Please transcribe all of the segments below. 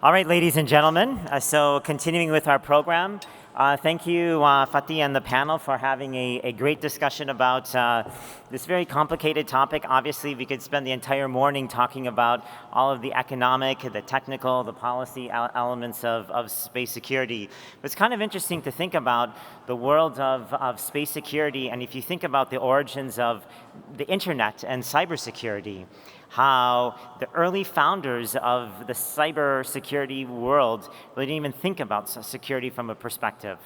All right, ladies and gentlemen, so continuing with our program, thank you, Fatih and the panel, for having a great discussion about this very complicated topic. Obviously, we could spend the entire morning talking about all of the economic, the technical, the policy elements of space security. But it's kind of interesting to think about the world of space security, and if you think about the origins of the internet and cybersecurity, how the early founders of the cybersecurity world really didn't even think about security from a perspective.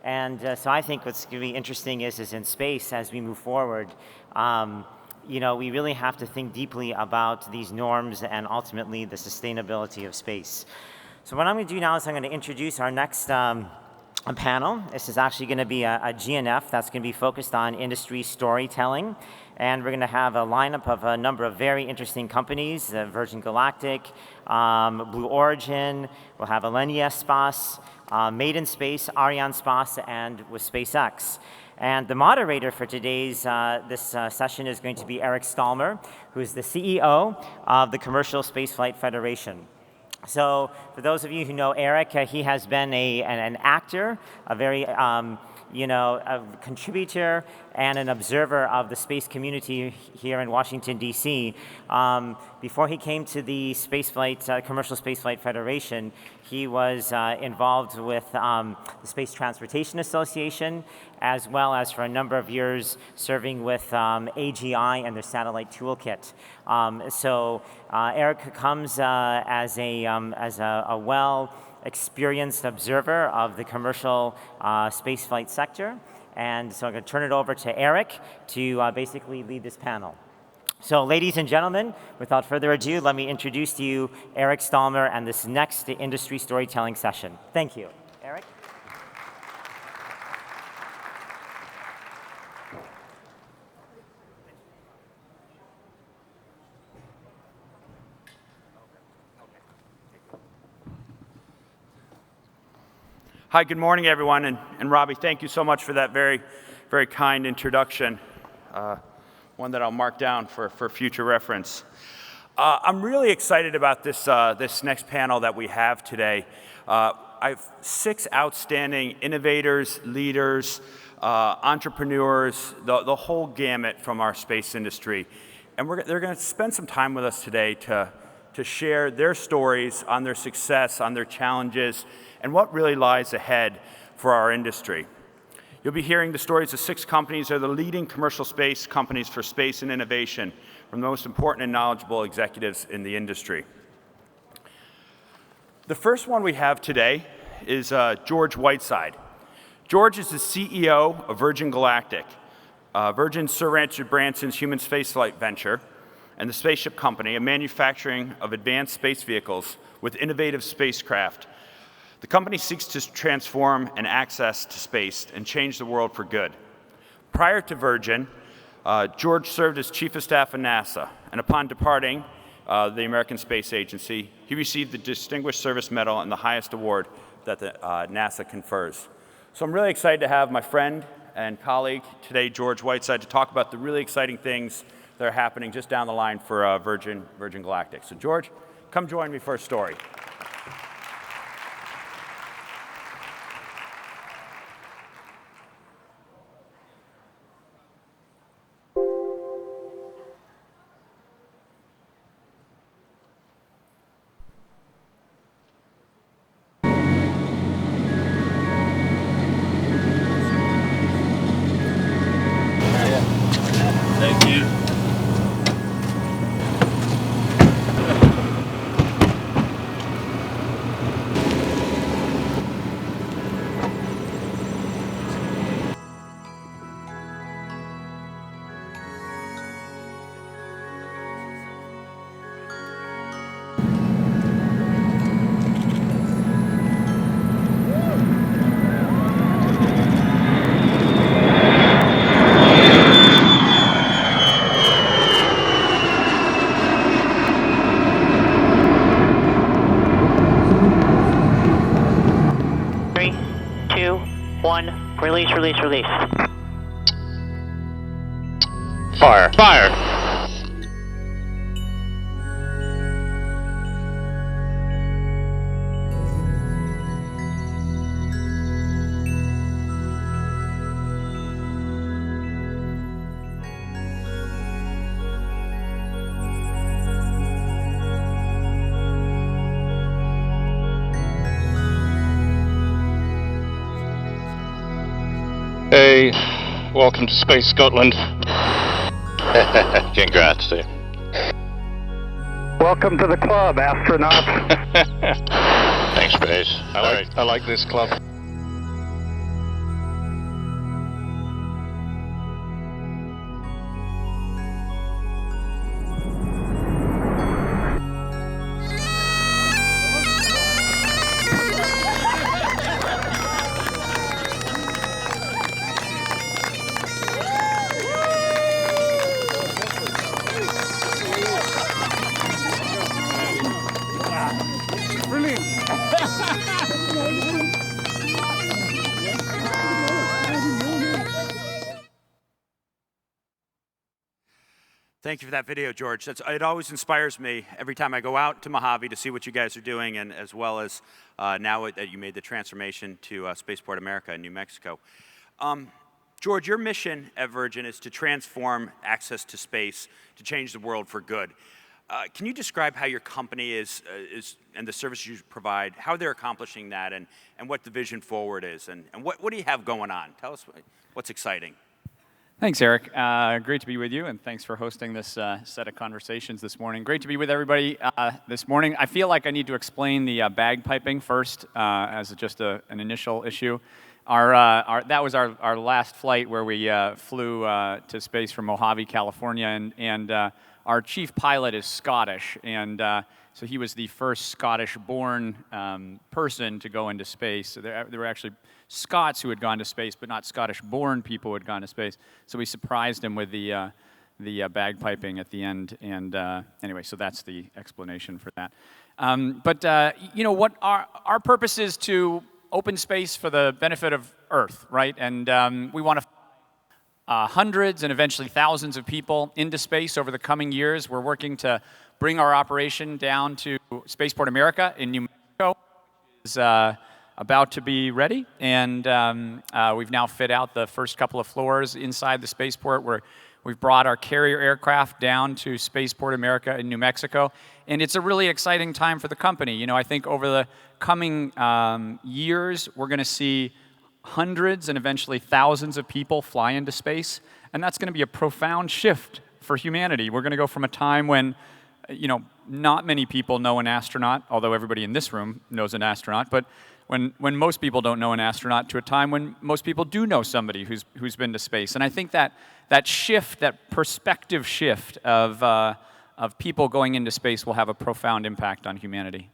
And so I think what's going to be interesting is in space, as we move forward, we really have to think deeply about these norms and ultimately the sustainability of space. So what I'm going to do now is I'm going to introduce our next panel. This is actually going to be a GNF that's going to be focused on industry storytelling. And we're going to have a lineup of a number of very interesting companies, Virgin Galactic, Blue Origin, we'll have Alenia, Made in Space, Arianespace, and with SpaceX. And the moderator for today's this session is going to be Eric Stallmer, who is the CEO of the Commercial Spaceflight Federation. So for those of you who know Eric, he has been an actor, a very a contributor and an observer of the space community here in Washington, D.C. Before he came to the Commercial Spaceflight Federation, he was involved with the Space Transportation Association, as well as for a number of years serving with AGI and their satellite toolkit. So Eric comes as a well-experienced observer of the commercial spaceflight sector. And so I'm going to turn it over to Eric to basically lead this panel. So ladies and gentlemen, without further ado, let me introduce to you Eric Stallmer and this next industry storytelling session. Thank you. Eric? Hi, good morning, everyone. And Robbie, thank you so much for that very, very kind introduction, one that I'll mark down for future reference. I'm really excited about this next panel that we have today. I have 6 outstanding innovators, leaders, entrepreneurs, the whole gamut from our space industry. And they're going to spend some time with us today to share their stories on their success, on their challenges, and what really lies ahead for our industry. You'll be hearing the stories of 6 companies that are the leading commercial space companies for space and innovation from the most important and knowledgeable executives in the industry. The first one we have today is George Whiteside. George is the CEO of Virgin Galactic, Virgin Sir Richard Branson's human spaceflight venture, and the Spaceship Company, a manufacturing of advanced space vehicles with innovative spacecraft. The company seeks to transform and access to space and change the world for good. Prior to Virgin, George served as Chief of Staff of NASA, and upon departing the American Space Agency, he received the Distinguished Service Medal and the highest award that NASA confers. So I'm really excited to have my friend and colleague today, George Whiteside, to talk about the really exciting things that are happening just down the line for Virgin Galactic. So George, come join me for a story. Thank you. Release. Fire. Hey, welcome to Space Scotland. Congrats, Steve. Welcome to the club, astronaut. Thanks, Space. I like this club. Thank you for that video, George. It always inspires me every time I go out to Mojave to see what you guys are doing, and as well as now that you made the transformation to Spaceport America in New Mexico. George, your mission at Virgin is to transform access to space to change the world for good. Can you describe how your company is and the services you provide, how they're accomplishing that, and what the vision forward is, and what do you have going on? Tell us what's exciting. Thanks, Eric. Great to be with you, and thanks for hosting this set of conversations this morning. Great to be with everybody this morning. I feel like I need to explain the bagpiping first as just an initial issue. That was our last flight where we flew to space from Mojave, California, and our chief pilot is Scottish, and so he was the first Scottish-born person to go into space. So there were actually Scots who had gone to space, but not Scottish-born people who had gone to space. So we surprised him with the bagpiping at the end, and anyway, so that's the explanation for that. You know what our purpose is to open space for the benefit of Earth, right? And we want to hundreds and eventually thousands of people into space over the coming years. We're working to bring our operation down to Spaceport America in New Mexico, which is about to be ready, and we've now fit out the first couple of floors inside the spaceport where we've brought our carrier aircraft down to Spaceport America in New Mexico, and it's a really exciting time for the company. You know, I think over the coming years, we're going to see hundreds and eventually thousands of people fly into space, and that's going to be a profound shift for humanity. We're going to go from a time when, you know, not many people know an astronaut, although everybody in this room knows an astronaut, but when most people don't know an astronaut, to a time when most people do know somebody who's been to space. And I think that shift, that perspective shift of people going into space will have a profound impact on humanity.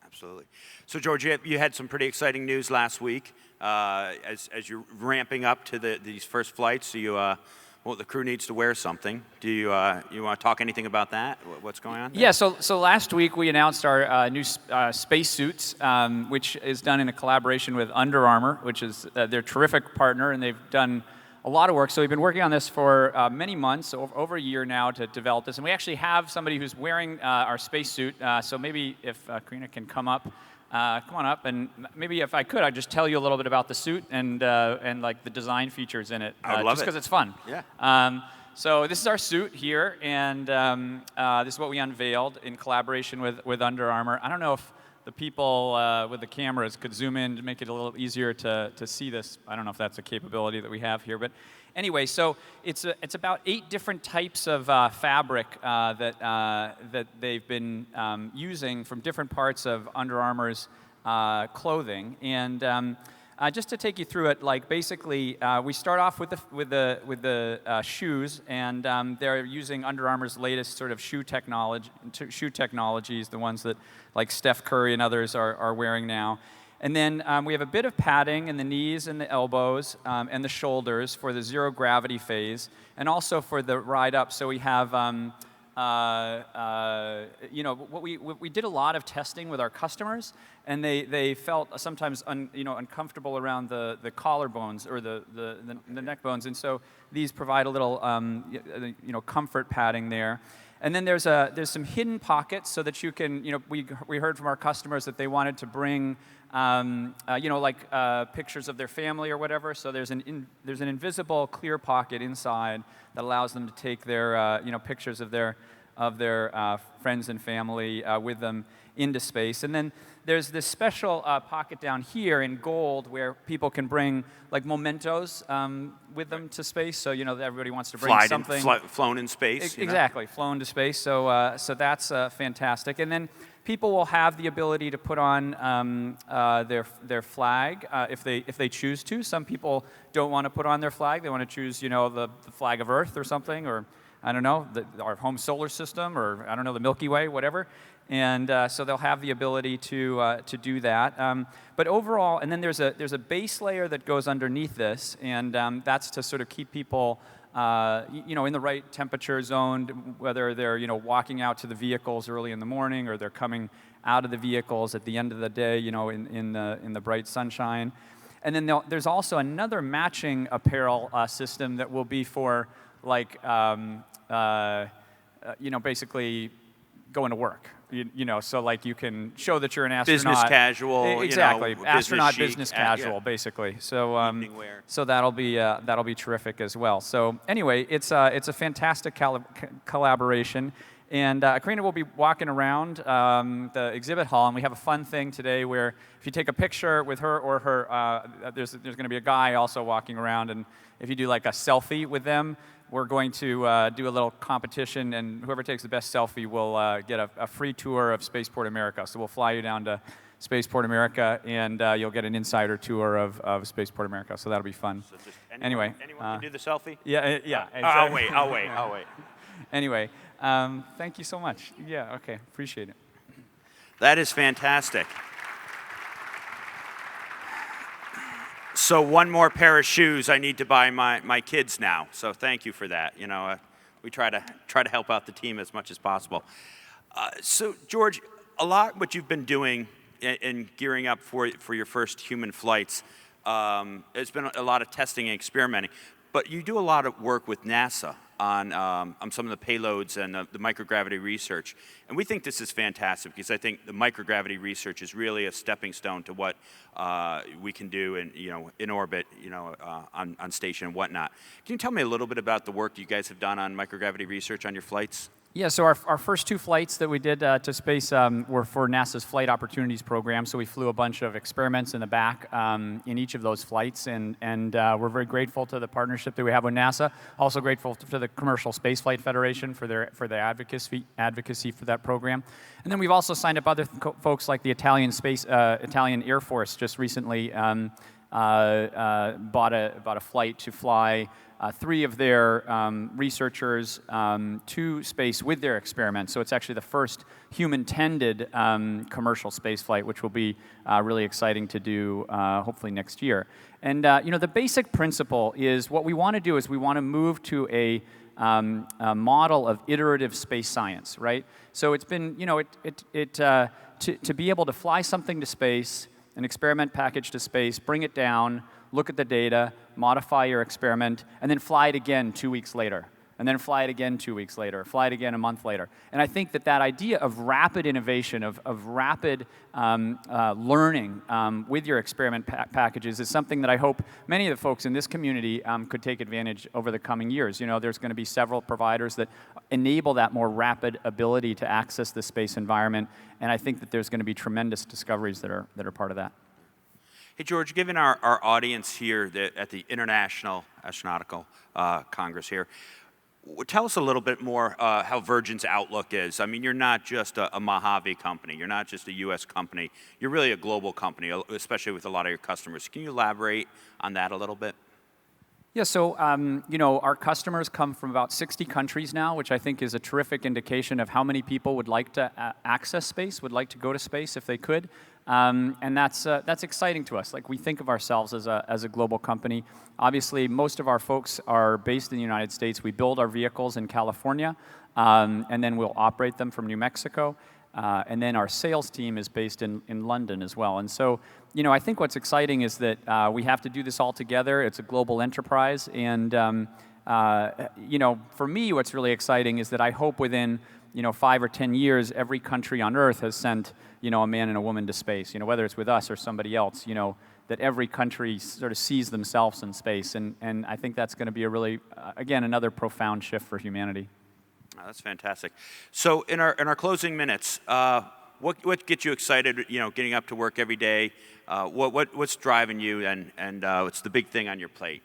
Absolutely. So, George, you had some pretty exciting news last week as you're ramping up to these first flights. So well, the crew needs to wear something. Do you want to talk anything about that? What's going on there? Yeah, so last week we announced our new spacesuits, which is done in a collaboration with Under Armour, which is their terrific partner, and they've done a lot of work. So we've been working on this for many months, over a year now, to develop this. And we actually have somebody who's wearing our spacesuit. So maybe if Karina can come on up, and maybe if I could, I'd just tell you a little bit about the suit and like the design features in it. I would love just it. because it's fun. Yeah. So this is our suit here, and this is what we unveiled in collaboration with Under Armour. I don't know if the people with the cameras could zoom in to make it a little easier to see this. I don't know if that's a capability that we have here, but anyway, so it's about 8 different types of fabric that they've been using from different parts of Under Armour's clothing, and just to take you through it, like basically we start off with the shoes, and they're using Under Armour's latest sort of shoe technologies, the ones that like Steph Curry and others are wearing now. And then we have a bit of padding in the knees and the elbows and the shoulders for the zero gravity phase, and also for the ride up. So we have, you know, we did a lot of testing with our customers, and they felt sometimes uncomfortable around the collarbones or the neck bones, and so these provide a little comfort padding there. And then there's some hidden pockets so that you can, we heard from our customers that they wanted to bring, pictures of their family or whatever. So there's an invisible clear pocket inside that allows them to take their, pictures of their of their friends and family with them into space. And then there's this special pocket down here in gold where people can bring like mementos with them to space. So everybody wants to bring something. Flown in space. Exactly, flown to space. So so that's fantastic. And then people will have the ability to put on their flag if they choose to. Some people don't want to put on their flag. They want to choose the flag of Earth or something, or I don't know, our home solar system, or I don't know, the Milky Way, whatever. And so they'll have the ability to do that. But overall, and then there's a base layer that goes underneath this, and that's to sort of keep people in the right temperature zone, whether they're walking out to the vehicles early in the morning or they're coming out of the vehicles at the end of the day, in the bright sunshine. And then there's also another matching apparel system that will be for like basically going to work. So like you can show that you're an astronaut. Business casual. Exactly, astronaut business casual, basically. So evening wear. so that'll be terrific as well. So anyway, it's a fantastic collaboration. And Karina will be walking around the exhibit hall, and we have a fun thing today where if you take a picture with her or her, there's going to be a guy also walking around, and if you do like a selfie with them, we're going to do a little competition, and whoever takes the best selfie will get a free tour of Spaceport America. So we'll fly you down to Spaceport America, and you'll get an insider tour of Spaceport America. So that'll be fun. So just anyone can do the selfie? Yeah. I'll wait. Anyway, thank you so much. Yeah, okay, appreciate it. That is fantastic. So one more pair of shoes I need to buy my kids now. So thank you for that. We try to help out the team as much as possible. So George, a lot what you've been doing in gearing up for your first human flights, it's been a lot of testing and experimenting. But you do a lot of work with NASA on some of the payloads and the microgravity research. And we think this is fantastic because I think the microgravity research is really a stepping stone to what we can do in orbit, on station and whatnot. Can you tell me a little bit about the work you guys have done on microgravity research on your flights? Yeah, so our first two flights that we did to space were for NASA's Flight Opportunities Program. So we flew a bunch of experiments in the back in each of those flights, and we're very grateful to the partnership that we have with NASA. Also grateful to the Commercial Spaceflight Federation for their advocacy for that program. And then we've also signed up other folks like the Italian Air Force just recently bought a flight to fly 3 of their researchers to space with their experiments. So it's actually the first human-tended commercial space flight, which will be really exciting to do hopefully next year. And the basic principle is what we want to do is we want to move to a model of iterative space science, right? So it's been, to be able to fly something to space, an experiment package to space, bring it down, look at the data, modify your experiment, and then fly it again 2 weeks later, and then fly it again 2 weeks later, fly it again a month later. And I think that idea of rapid innovation, of rapid learning with your experiment packages is something that I hope many of the folks in this community could take advantage over the coming years. There's going to be several providers that enable that more rapid ability to access the space environment, and I think that there's going to be tremendous discoveries that are part of that. Hey, George, given our audience here at the International Astronautical Congress here, tell us a little bit more how Virgin's outlook is. I mean, you're not just a Mojave company. You're not just a U.S. company. You're really a global company, especially with a lot of your customers. Can you elaborate on that a little bit? Yeah, so our customers come from about 60 countries now, which I think is a terrific indication of how many people would like to access space, would like to go to space if they could. And that's exciting to us. Like, we think of ourselves as a global company. Obviously, most of our folks are based in the United States. We build our vehicles in California, and then we'll operate them from New Mexico. And then our sales team is based in London as well. And so, I think what's exciting is that we have to do this all together. It's a global enterprise. And, for me, what's really exciting is that I hope within 5 or 10 years, every country on Earth has sent, a man and a woman to space, whether it's with us or somebody else, that every country sort of sees themselves in space. And I think that's going to be a really, again, another profound shift for humanity. Oh, that's fantastic. So in our closing minutes, what gets you excited? You know, getting up to work every day. What's driving you, and what's the big thing on your plate?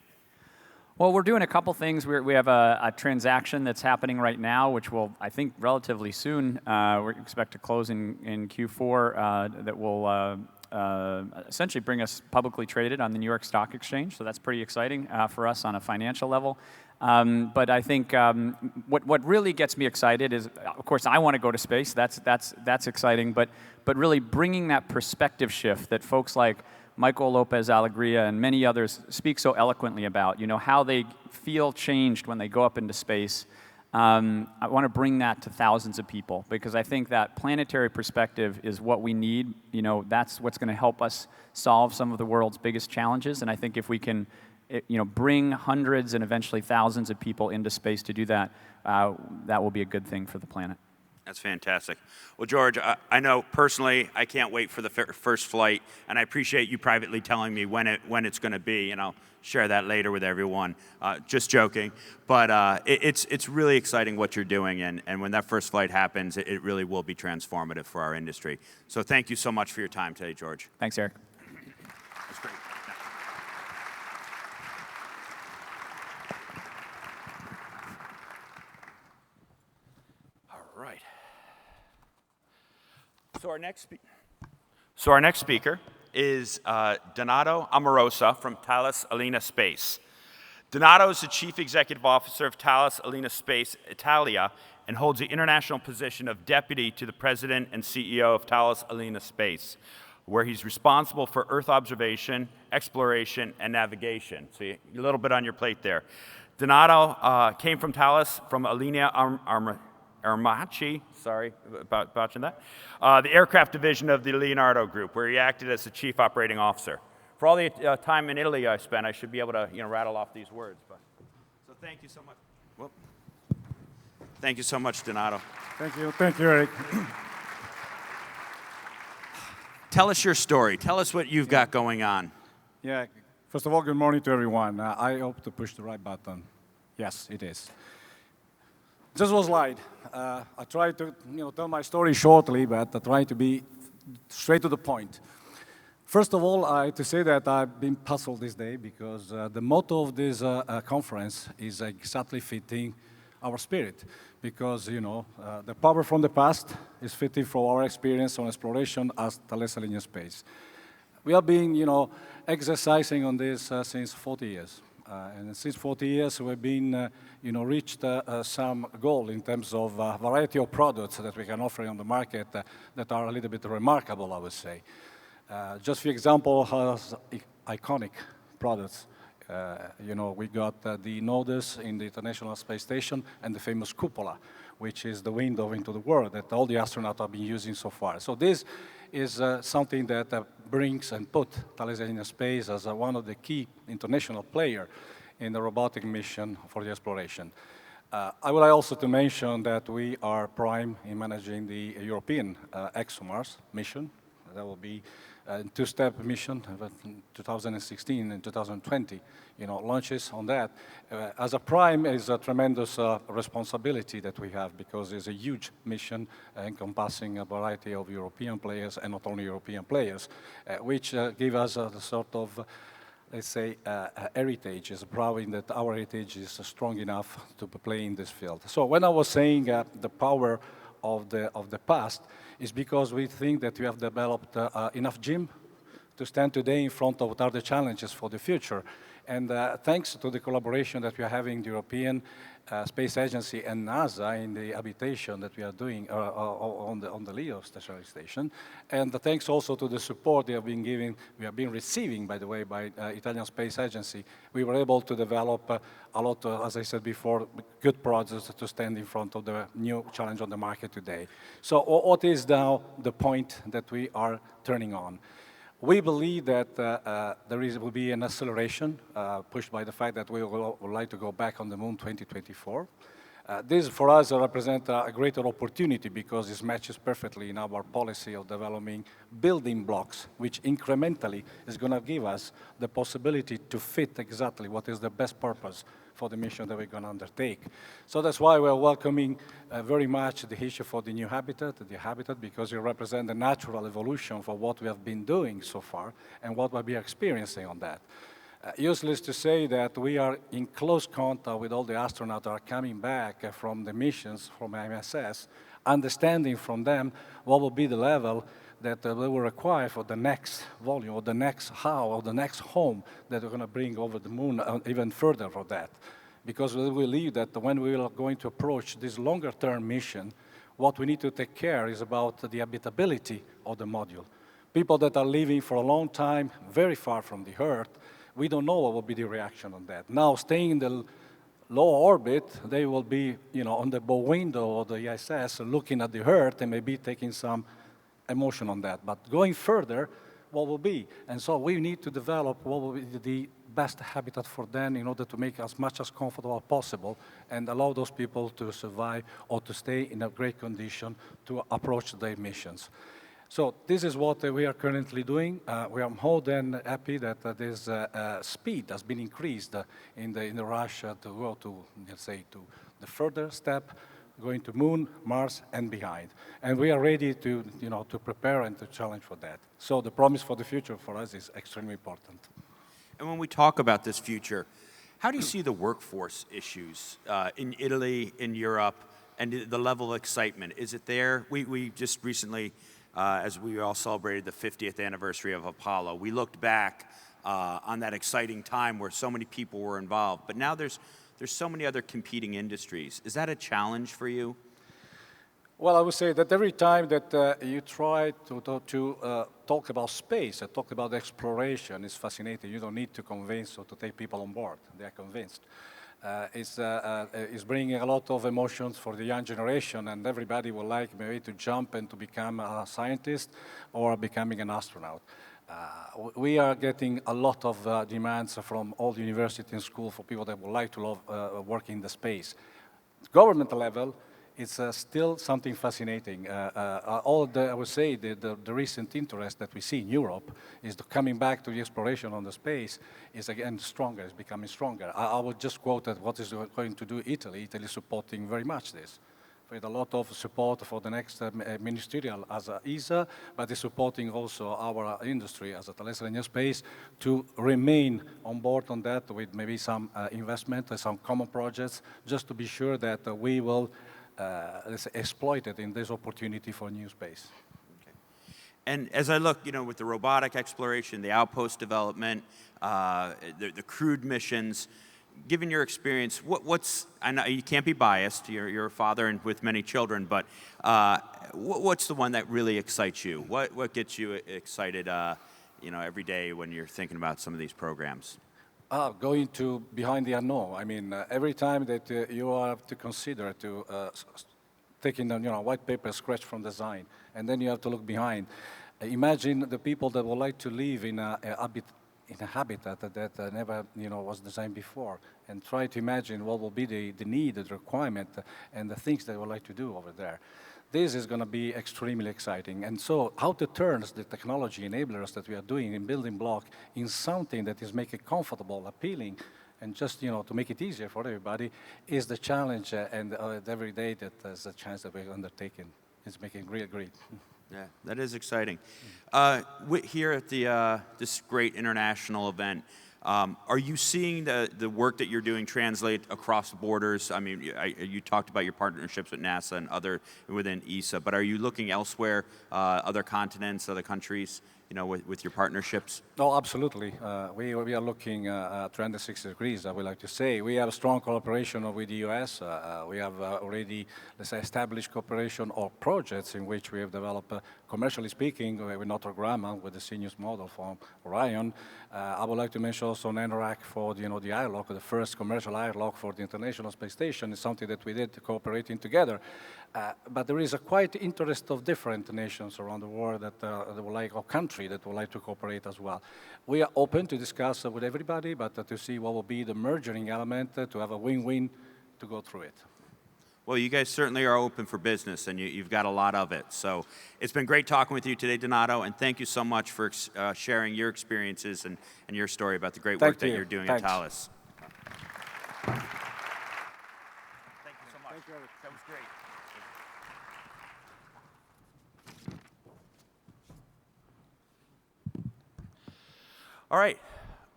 Well, we're doing a couple things. We have a transaction that's happening right now, which will, I think, relatively soon, we expect to close in Q4, that will essentially bring us publicly traded on the New York Stock Exchange. So that's pretty exciting for us on a financial level. But I think what really gets me excited is, of course, I want to go to space. That's exciting. But really bringing that perspective shift that folks like Michael Lopez Alegria and many others speak so eloquently about, you know, how they feel changed when they go up into space. I want to bring that to thousands of people, because I think that planetary perspective is what we need. You know, that's what's going to help us solve some of the world's biggest challenges. And I think if we can, you know, bring hundreds and eventually thousands of people into space to do that, that will be a good thing for the planet. That's fantastic. Well, George, I know personally I can't wait for the first flight, and I appreciate you privately telling me when it's going to be, and I'll share that later with everyone. Just joking, but it's really exciting what you're doing, and when that first flight happens, it really will be transformative for our industry. So thank you so much for your time today, George. Thanks, Eric. That's great. All right. So our next speaker is Donato Amorosa from Thales Alenia. Donato is the Chief Executive Officer of Thales Alenia Italia and holds the international position of Deputy to the President and CEO of Thales Alenia, where he's responsible for Earth observation, exploration, and navigation. So a little bit on your plate there. Donato came from Thales, from Alenia Armaci, sorry about botching that, the aircraft division of the Leonardo Group, where he acted as the chief operating officer. For all the time in Italy I spent, I should be able to, you know, rattle off these words. So thank you so much. Whoop. Thank you so much, Donato. Thank you, Eric. Tell us your story. Tell us what you've got going on. Yeah. First of all, good morning to everyone. I hope to push the right button. Yes, it is. Just one slide. I try to, tell my story shortly, but I try to be straight to the point. First of all, I have to say that I've been puzzled this day because the motto of this conference is exactly fitting our spirit. Because, the power from the past is fitting for our experience on exploration as Thales Alenia. We have been, exercising on this since 40 years. And since 40 years, we've been, reached some goal in terms of variety of products that we can offer on the market that are a little bit remarkable, I would say. Just for example, iconic products. We got the nodes in the International Space Station and the famous cupola, which is the window into the world that all the astronauts have been using so far. So this is something that brings and put Thales Alenia as one of the key international players in the robotic mission for the exploration. I would like also to mention that we are prime in managing the European ExoMars mission. That will be a two-step mission, 2016 and 2020, launches on that. As a prime is a tremendous responsibility that we have because it's a huge mission encompassing a variety of European players and not only European players, which give us a sort of, let's say, heritage, is proving that our heritage is strong enough to play in this field. So when I was saying the power of the past, is because we think that we have developed enough gym to stand today in front of what are the challenges for the future. And thanks to the collaboration that we are having, the European Space Agency and NASA in the habitation that we are doing on the LEO stationary station, and thanks also to the support we have been receiving, by the way, by Italian Space Agency, we were able to develop a lot of, as I said before, good products to stand in front of the new challenge on the market today. So what is now the point that we are turning on? We believe that will be an acceleration pushed by the fact that we would like to go back on the moon 2024. This, for us, represents a greater opportunity because this matches perfectly in our policy of developing building blocks, which incrementally is going to give us the possibility to fit exactly what is the best purpose for the mission that we're going to undertake. So that's why we're welcoming very much the issue for the new habitat, because it represents the natural evolution for what we have been doing so far and what we'll be experiencing on that. Useless to say that we are in close contact with all the astronauts that are coming back from the missions from ISS, understanding from them what will be the level that they will require for the next volume or the next how or the next home that we're going to bring over the moon even further for that. Because we believe that when we are going to approach this longer-term mission, what we need to take care is about the habitability of the module. People that are living for a long time very far from the Earth, we don't know what will be the reaction on that. Now, staying in the low orbit, they will be, on the bow window of the ISS, looking at the Earth and maybe taking some emotion on that. But going further, what will be? And so we need to develop what will be the best habitat for them in order to make as much as comfortable as possible and allow those people to survive or to stay in a great condition to approach their missions. So this is what we are currently doing. We are more than happy that this speed has been increased in the rush to go to, let's say, to the further step, going to Moon, Mars, and behind. And we are ready to, to prepare and to challenge for that. So the promise for the future for us is extremely important. And when we talk about this future, how do you see the workforce issues in Italy, in Europe, and the level of excitement? Is it there? We just recently, as we all celebrated the 50th anniversary of Apollo, we looked back on that exciting time where so many people were involved. But now there's so many other competing industries. Is that a challenge for you? Well, I would say that every time that you try to talk about space, talk about exploration, it's fascinating. You don't need to convince or to take people on board. They are convinced. It's bringing a lot of emotions for the young generation, and everybody would like maybe to jump and to become a scientist or becoming an astronaut. We are getting a lot of demands from all the universities and schools for people that would like to work in the space. Government level, it's still something fascinating. I would say the recent interest that we see in Europe is coming back to the exploration on the space is again stronger, is becoming stronger. I would just quote that what is going to do Italy. Italy is supporting very much this. With a lot of support for the next ministerial as ESA, but is supporting also our industry as a Thales Arianespace to remain on board on that with maybe some investment and some common projects, just to be sure that we will let's say, exploit it in this opportunity for new space. Okay. And as I look, with the robotic exploration, the outpost development, the crewed missions, given your experience, I know you can't be biased, you're a father and with many children, but what's the one that really excites you? What gets you excited, every day when you're thinking about some of these programs? Going to behind the unknown. I mean, every time that you have to consider taking the white paper scratch from design, and then you have to look behind. Imagine the people that would like to live in a habitat that never was designed before, and try to imagine what will be the need, the requirement, and the things they would like to do over there. This is going to be extremely exciting. And so how to turn the technology enablers that we are doing in building block in something that is making it comfortable, appealing, and just to make it easier for everybody is the challenge, and every day that there's a chance that we're undertaking. It's making real great. Yeah, that is exciting. Here at this great international event, are you seeing the work that you're doing translate across borders? I mean, you talked about your partnerships with NASA and within ESA, but are you looking elsewhere, other continents, other countries, with your partnerships? No, absolutely. We are looking 360 degrees, I would like to say. We have a strong collaboration with the US. We have already, let's say, established cooperation or projects in which we have developed, commercially speaking, with Notre Dame, with the Sirius model from Orion. I would like to mention also NORAC for the airlock, the first commercial airlock for the International Space Station is something that we did cooperating together. But there is a quite interest of different nations around the world that would like, or country that would like to cooperate as well. We are open to discuss with everybody, but to see what will be the merging element to have a win-win to go through it. Well, you guys certainly are open for business, and you've got a lot of it. So it's been great talking with you today, Donato, and thank you so much for sharing your experiences and your story about the great work that you're doing at Thales. Thank you so much. Thank you, Eric. That was great. All right,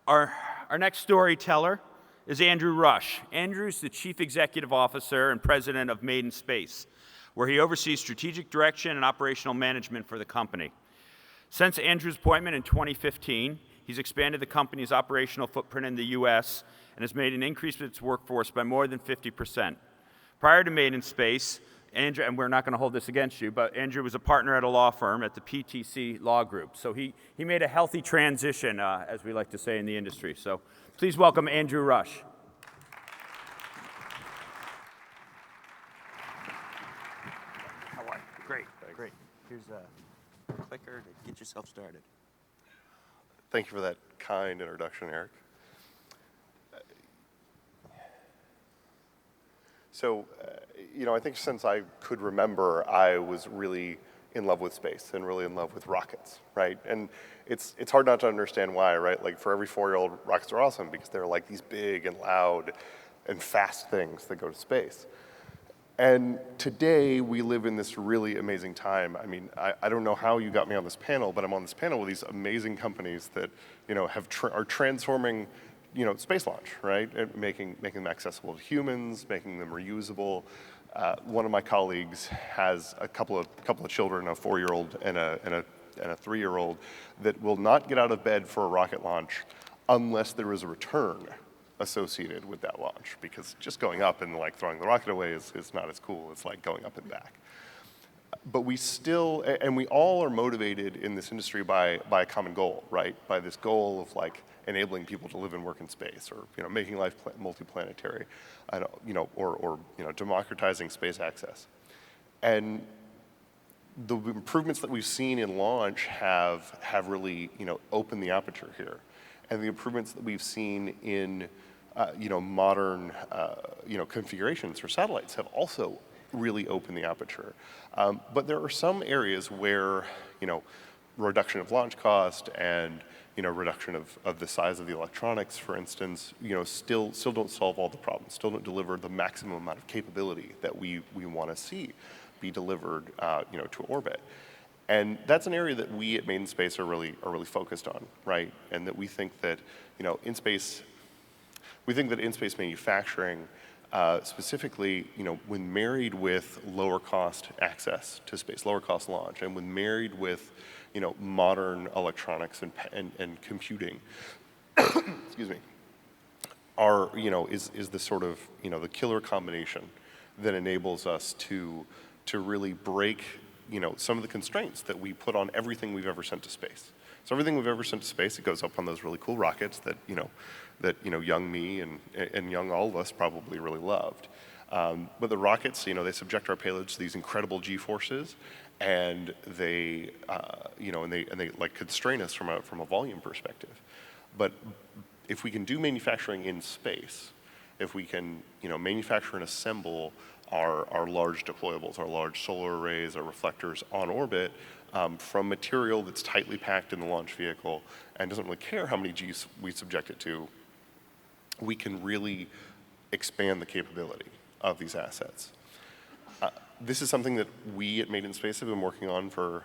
our next storyteller is Andrew Rush. Andrew's the Chief Executive Officer and President of Made in Space, where he oversees strategic direction and operational management for the company. Since Andrew's appointment in 2015, he's expanded the company's operational footprint in the U.S. and has made an increase in its workforce by more than 50%. Prior to Made in Space, Andrew, and we're not going to hold this against you, but Andrew was a partner at a law firm at the PTC Law Group. So he made a healthy transition, as we like to say in the industry. So please welcome Andrew Rush. How are you? Great, great. Here's a clicker to get yourself started. Thank you for that kind introduction, Eric. So, I think since I could remember, I was really in love with space and really in love with rockets, right? And it's hard not to understand why, right? Like for every 4-year-old, rockets are awesome because they're like these big and loud and fast things that go to space. And today we live in this really amazing time. I mean, I don't know how you got me on this panel, but I'm on this panel with these amazing companies that, are transforming space launch, right? And making them accessible to humans, making them reusable. One of my colleagues has a couple of children, a 4-year-old and a 3-year-old, that will not get out of bed for a rocket launch unless there is a return associated with that launch, because just going up and like throwing the rocket away is not as cool. It's like going up and back. But we still, and we all are motivated in this industry by a common goal, right? By this goal of like enabling people to live and work in space, or making life multiplanetary, or democratizing space access. And the improvements that we've seen in launch have really opened the aperture here, and the improvements that we've seen in modern configurations for satellites have also really opened the aperture. But there are some areas where reduction of launch cost and reduction of the size of the electronics, for instance, still don't solve all the problems, still don't deliver the maximum amount of capability that we want to see be delivered to orbit. And that's an area that we at Made in Space are really focused on, right? And that we think that in space manufacturing, specifically, when married with lower cost access to space, lower cost launch, and when married with modern electronics and computing, excuse me, is the sort of the killer combination that enables us to really break some of the constraints that we put on everything we've ever sent to space. So everything we've ever sent to space, it goes up on those really cool rockets that young me and young all of us probably really loved. But the rockets, they subject our payloads to these incredible G-forces, and they like constrain us from a volume perspective. But if we can do manufacturing in space, if we can manufacture and assemble our large deployables, our large solar arrays, our reflectors on orbit from material that's tightly packed in the launch vehicle and doesn't really care how many Gs we subject it to, we can really expand the capability of these assets. This is something that we at Made in Space have been working on for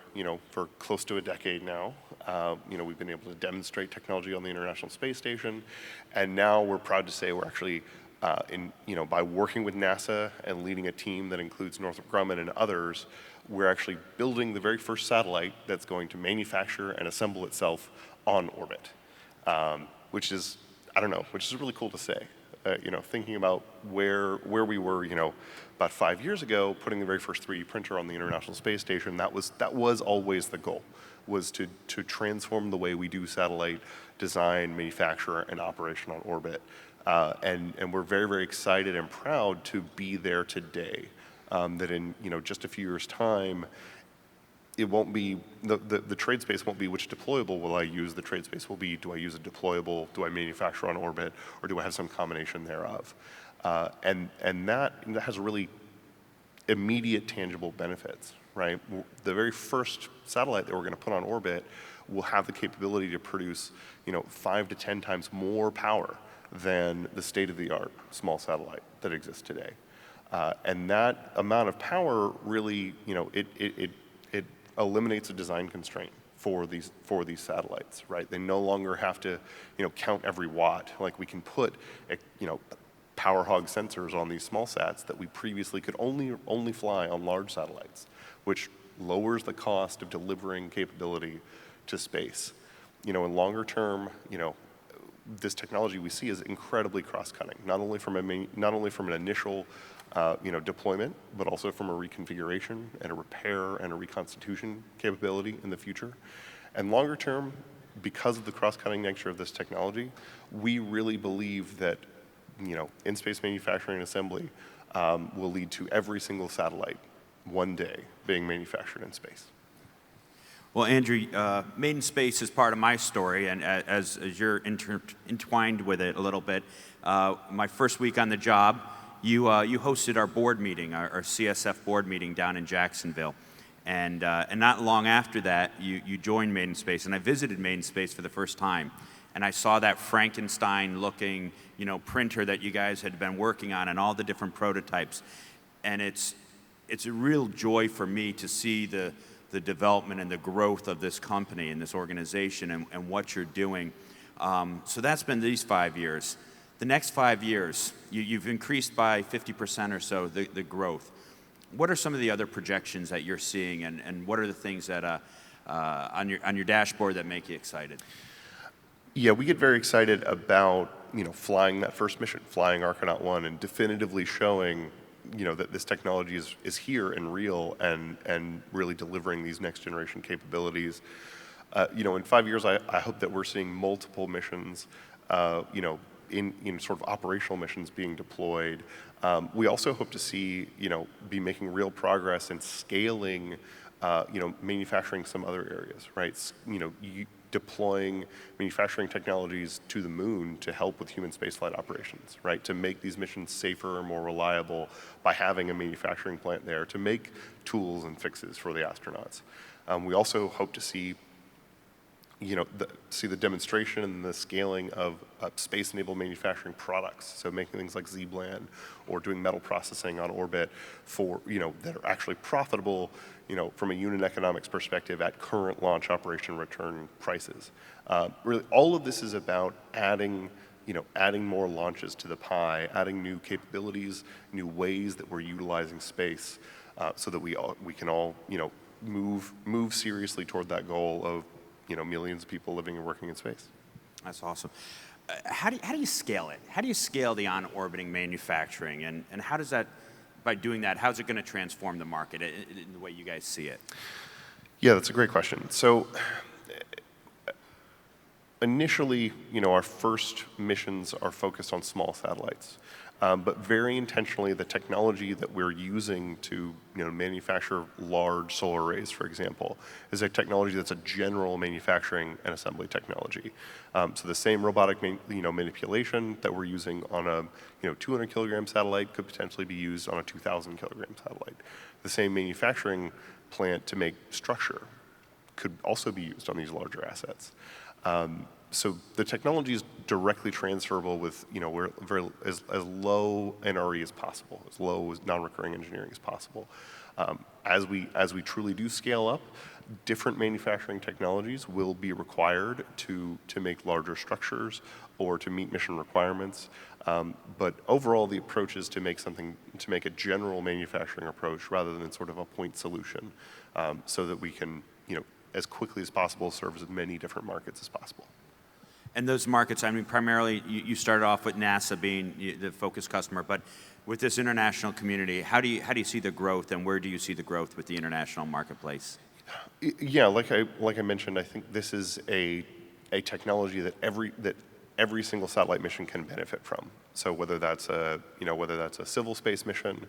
close to a decade now. We've been able to demonstrate technology on the International Space Station, and now we're proud to say we're actually by working with NASA and leading a team that includes Northrop Grumman and others, we're actually building the very first satellite that's going to manufacture and assemble itself on orbit, which is really cool to say. Thinking about where we were, about 5 years ago, putting the very first 3D printer on the International Space Station, that was always the goal, was to transform the way we do satellite design, manufacture, and operation on orbit. And we're very, very excited and proud to be there today. That in just a few years' time, it won't be the trade space won't be which deployable will I use. The trade space will be, do I use a deployable, do I manufacture on orbit, or do I have some combination thereof? And that has really immediate tangible benefits, right? The very first satellite that we're going to put on orbit will have the capability to produce, 5 to 10 times more power than the state-of-the-art small satellite that exists today. And that amount of power really, it eliminates a design constraint for these satellites, right? They no longer have to, count every watt. Like we can put, power hog sensors on these small sats that we previously could only fly on large satellites, which lowers the cost of delivering capability to space. In longer term, this technology we see is incredibly cross-cutting, not only from an initial deployment, but also from a reconfiguration and a repair and a reconstitution capability in the future. And longer term, because of the cross-cutting nature of this technology, we really believe that in-space manufacturing and assembly will lead to every single satellite one day being manufactured in space. Well, Andrew, Made in Space is part of my story, and as you're entwined with it a little bit, my first week on the job, you hosted our board meeting, our CSF board meeting down in Jacksonville. And not long after that, you joined Made in Space, and I visited Made in Space for the first time. And I saw that Frankenstein-looking, printer that you guys had been working on and all the different prototypes. And it's a real joy for me to see the development and the growth of this company and this organization and what you're doing. So that's been these 5 years. The next 5 years, you've increased by 50% or so the growth. What are some of the other projections that you're seeing, and what are the things that on your dashboard that make you excited? Yeah, we get very excited about flying that first mission, flying Archinaut 1, and definitively showing that this technology is here and real and really delivering these next generation capabilities. In 5 years, I hope that we're seeing multiple missions, in sort of operational missions being deployed. We also hope to see, be making real progress in scaling, manufacturing some other areas, right? Deploying manufacturing technologies to the moon to help with human spaceflight operations, right? To make these missions safer and more reliable by having a manufacturing plant there to make tools and fixes for the astronauts. We also hope to see, the demonstration and the scaling of space-enabled manufacturing products. So making things like Z-Bland or doing metal processing on orbit for, that are actually profitable, from a unit economics perspective at current launch operation return prices. Really, all of this is about adding more launches to the pie, adding new capabilities, new ways that we're utilizing space, so that we can all, move seriously toward that goal of, millions of people living and working in space. That's awesome. How do you scale it? How do you scale the on-orbiting manufacturing, and how does that, by doing that, how's it going to transform the market in the way you guys see it? Yeah, that's a great question. So initially, our first missions are focused on small satellites. But very intentionally, the technology that we're using to manufacture large solar arrays, for example, is a technology that's a general manufacturing and assembly technology. So the same robotic manipulation that we're using on a 200 kilogram satellite could potentially be used on a 2,000 kilogram satellite. The same manufacturing plant to make structure could also be used on these larger assets. So the technology is directly transferable with, we're as low NRE as possible, as low as non-recurring engineering as possible. As we truly do scale up, different manufacturing technologies will be required to make larger structures or to meet mission requirements. But overall, the approach is to make a general manufacturing approach rather than sort of a point solution, so that we can, as quickly as possible, serve as many different markets as possible. And those markets, I mean, primarily, you started off with NASA being the focus customer, but with this international community, how do you see the growth, and where do you see the growth with the international marketplace? Yeah, like I mentioned, I think this is a technology that every single satellite mission can benefit from. So whether that's a civil space mission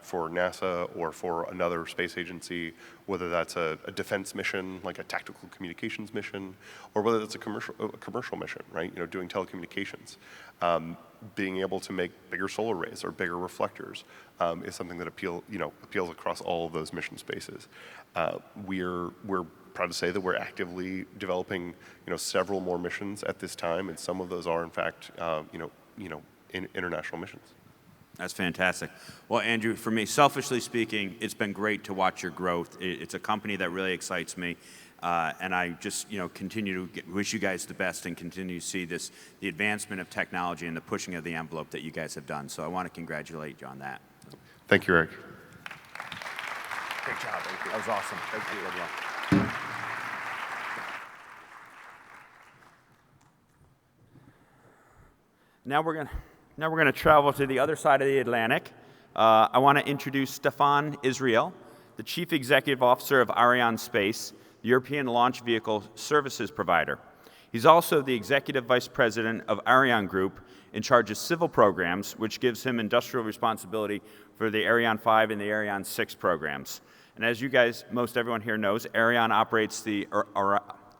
for NASA or for another space agency, whether that's a defense mission like a tactical communications mission, or whether that's a commercial mission, right? You know, doing telecommunications, being able to make bigger solar arrays or bigger reflectors is something that appeals across all of those mission spaces. We're proud to say that we're actively developing, several more missions at this time, and some of those are, in fact, international missions. That's fantastic. Well, Andrew, for me, selfishly speaking, it's been great to watch your growth. It's a company that really excites me, and I just, continue to wish you guys the best and continue to see the advancement of technology and the pushing of the envelope that you guys have done. So I want to congratulate you on that. Thank you, Eric. Great job. Thank you. That was awesome. Thank you, everyone. Now we're going to travel to the other side of the Atlantic. I want to introduce Stefan Israel, the Chief Executive Officer of Arianespace, the European launch vehicle services provider. He's also the Executive Vice President of Ariane Group, in charge of civil programs, which gives him industrial responsibility for the Ariane 5 and the Ariane 6 programs. And as you guys, everyone here knows, Ariane operates the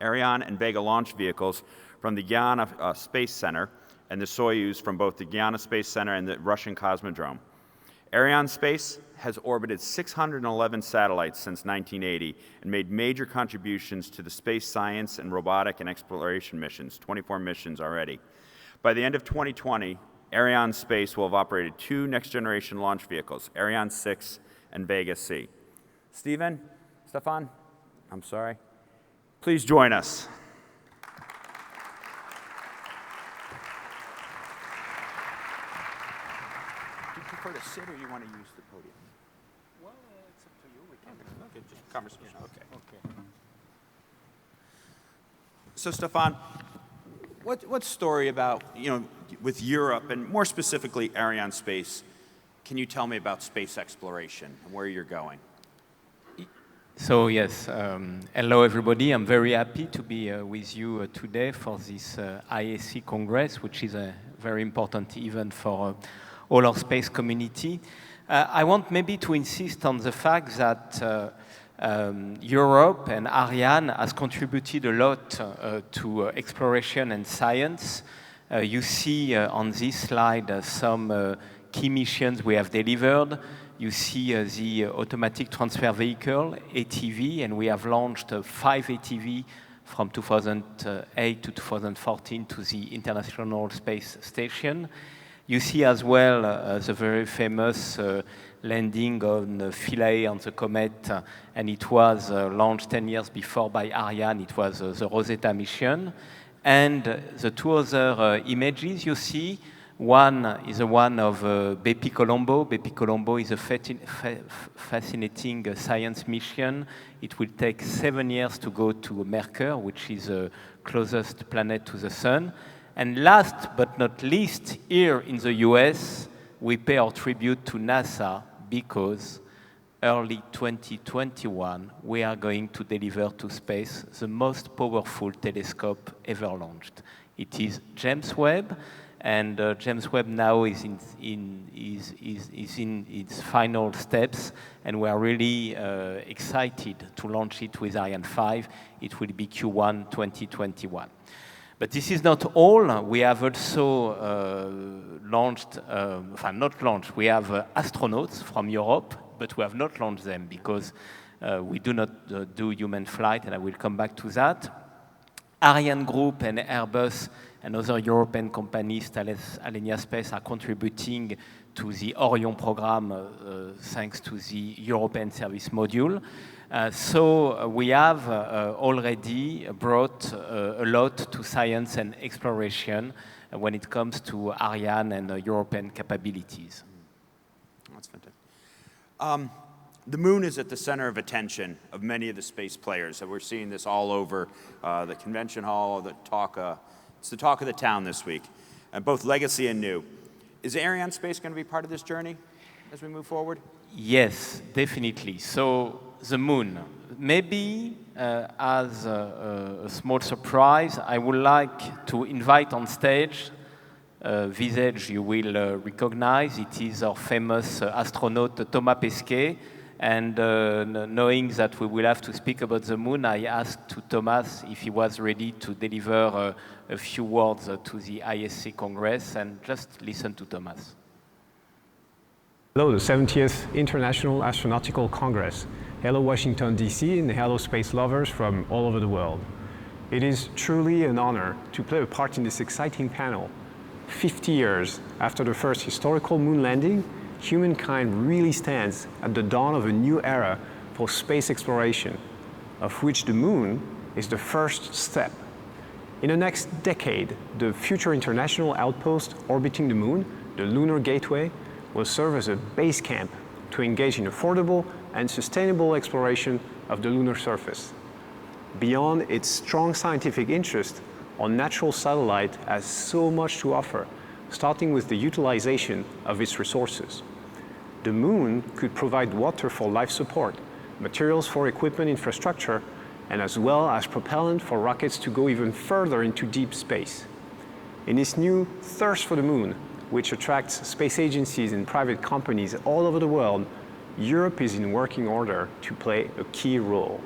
Ariane and Vega launch vehicles from the Guyana Space Center and the Soyuz from both the Guyana Space Center and the Russian Cosmodrome. Arianespace has orbited 611 satellites since 1980 and made major contributions to the space science and robotic and exploration missions, 24 missions already. By the end of 2020, Arianespace will have operated 2 next-generation launch vehicles, Ariane 6 and Vega C. Stefan, I'm sorry. Please join us. Do you prefer to sit or you want to use the podium? Well, it's up to you. We can. Okay, just conversation. Okay. So, Stefan, what story about, with Europe and more specifically Arianespace, can you tell me about space exploration and where you're going? So yes, hello everybody. I'm very happy to be with you today for this IAC Congress, which is a very important event for all our space community. I want maybe to insist on the fact that Europe and Ariane has contributed a lot to exploration and science. You see on this slide some key missions we have delivered. You see the automatic transfer vehicle, ATV, and we have launched 5 ATV from 2008 to 2014 to the International Space Station. You see as well the very famous landing on Philae on the comet, and it was launched 10 years before by Ariane. It was the Rosetta mission. And the 2 other images you see, one is the one of Bepi Colombo. Bepi Colombo is a fascinating science mission. It will take 7 years to go to Mercury, which is the closest planet to the Sun. And last but not least, here in the US, we pay our tribute to NASA because early 2021, we are going to deliver to space the most powerful telescope ever launched. It is James Webb. And James Webb now is in its final steps, and we are really excited to launch it with Ariane 5. It will be Q1 2021. But this is not all. We have also launched, we have astronauts from Europe, but we have not launched them because we do not do human flight, and I will come back to that. Ariane Group and Airbus and other European companies, Thales, Alenia Space, are contributing to the Orion program thanks to the European Service Module. So we have already brought a lot to science and exploration when it comes to Ariane and European capabilities. That's fantastic. The moon is at the center of attention of many of the space players. So we're seeing this all over the convention hall, it's the talk of the town this week, both legacy and new. Is Arianespace going to be part of this journey as we move forward? Yes, definitely. So the moon maybe as a small surprise, I would like to invite on stage a visage you will recognize. It is our famous astronaut Thomas Pesquet. And knowing that we will have to speak about the moon, I asked to Thomas if he was ready to deliver a few words to the IAC Congress, and just listen to Thomas. Hello, the 70th International Astronautical Congress. Hello, Washington, D.C., and hello, space lovers from all over the world. It is truly an honor to play a part in this exciting panel. 50 years after the first historical moon landing, humankind really stands at the dawn of a new era for space exploration, of which the moon is the first step. In the next decade, the future international outpost orbiting the moon, the Lunar Gateway, will serve as a base camp to engage in affordable and sustainable exploration of the lunar surface. Beyond its strong scientific interest, our natural satellite has so much to offer, starting with the utilization of its resources. The moon could provide water for life support, materials for equipment infrastructure, and as well as propellant for rockets to go even further into deep space. In this new thirst for the moon, which attracts space agencies and private companies all over the world, Europe is in working order to play a key role.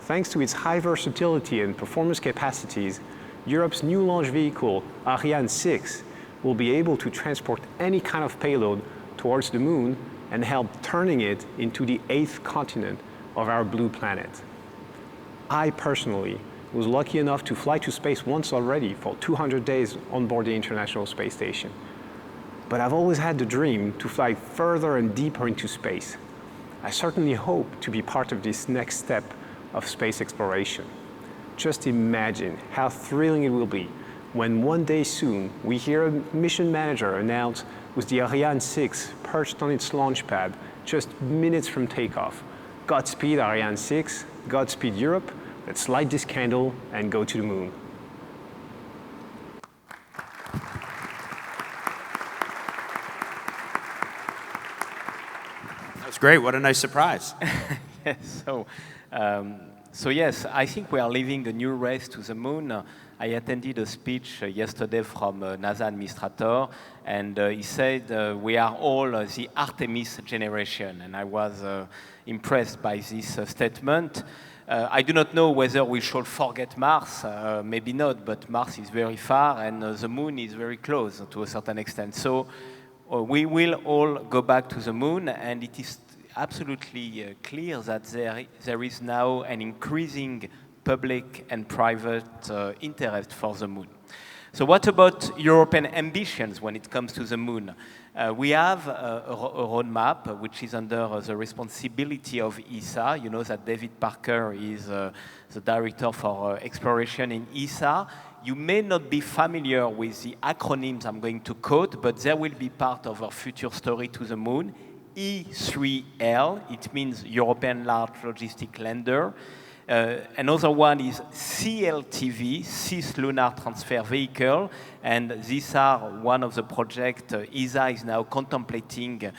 Thanks to its high versatility and performance capacities, Europe's new launch vehicle, Ariane 6, will be able to transport any kind of payload towards the moon and help turning it into the 8th continent of our blue planet. I personally was lucky enough to fly to space once already for 200 days on board the International Space Station. But I've always had the dream to fly further and deeper into space. I certainly hope to be part of this next step of space exploration. Just imagine how thrilling it will be when one day soon we hear a mission manager announce with the Ariane 6 perched on its launch pad just minutes from takeoff. Godspeed Ariane 6, Godspeed Europe, let's light this candle and go to the moon. That's great, what a nice surprise. Yes, so yes, I think we are living a new race to the moon. I attended a speech yesterday from NASA administrator, and he said we are all the Artemis generation, and I was impressed by this statement. I do not know whether we should forget Mars, maybe not, but Mars is very far, and the moon is very close to a certain extent. So we will all go back to the moon, and it is absolutely clear that there is now an increasing public and private interest for the moon. So what about European ambitions when it comes to the moon? We have a roadmap which is under the responsibility of ESA. You know that David Parker is the director for exploration in ESA. You may not be familiar with the acronyms I'm going to quote, but they will be part of our future story to the moon. E3L, it means European Large Logistic Lander. Another one is CLTV, Cislunar Transfer Vehicle, and these are one of the projects ESA is now contemplating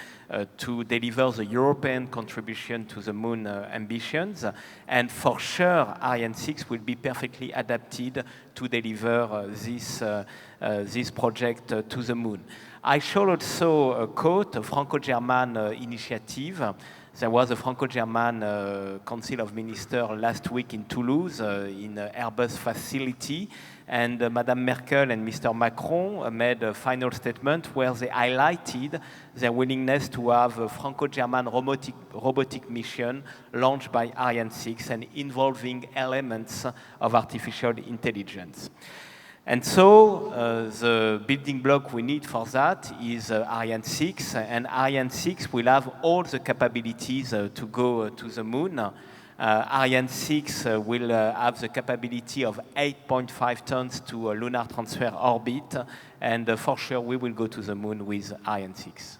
to deliver the European contribution to the moon ambitions. And for sure, Ariane 6 will be perfectly adapted to deliver this project to the moon. I shall also quote a Franco-German initiative. There was a Franco-German Council of Ministers last week in Toulouse in Airbus facility, and Madame Merkel and Mr. Macron made a final statement where they highlighted their willingness to have a Franco-German robotic mission launched by Ariane 6 and involving elements of artificial intelligence. And so the building block we need for that is Ariane 6, and Ariane 6 will have all the capabilities to go to the moon. Ariane 6 will have the capability of 8.5 tons to a lunar transfer orbit, and for sure we will go to the moon with Ariane 6.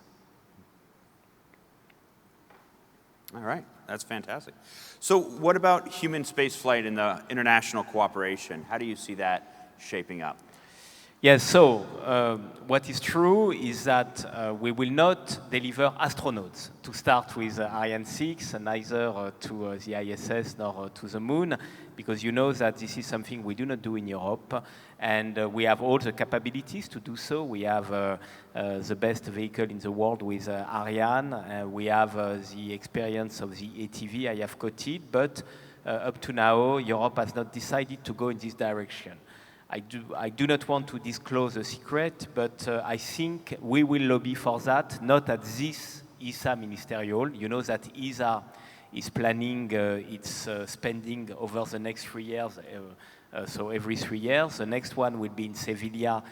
All right, that's fantastic. So what about human spaceflight and the international cooperation? How do you see that shaping up? Yes, so what is true is that we will not deliver astronauts to start with Ariane 6, neither to the ISS nor to the moon, because you know that this is something we do not do in Europe, and we have all the capabilities to do so. We have the best vehicle in the world with Ariane. We have the experience of the ATV I have quoted, but up to now, Europe has not decided to go in this direction. I do not want to disclose a secret, but I think we will lobby for that, not at this ESA ministerial. You know that ESA is planning its spending over the next 3 years, so every 3 years. The next one will be in Sevilla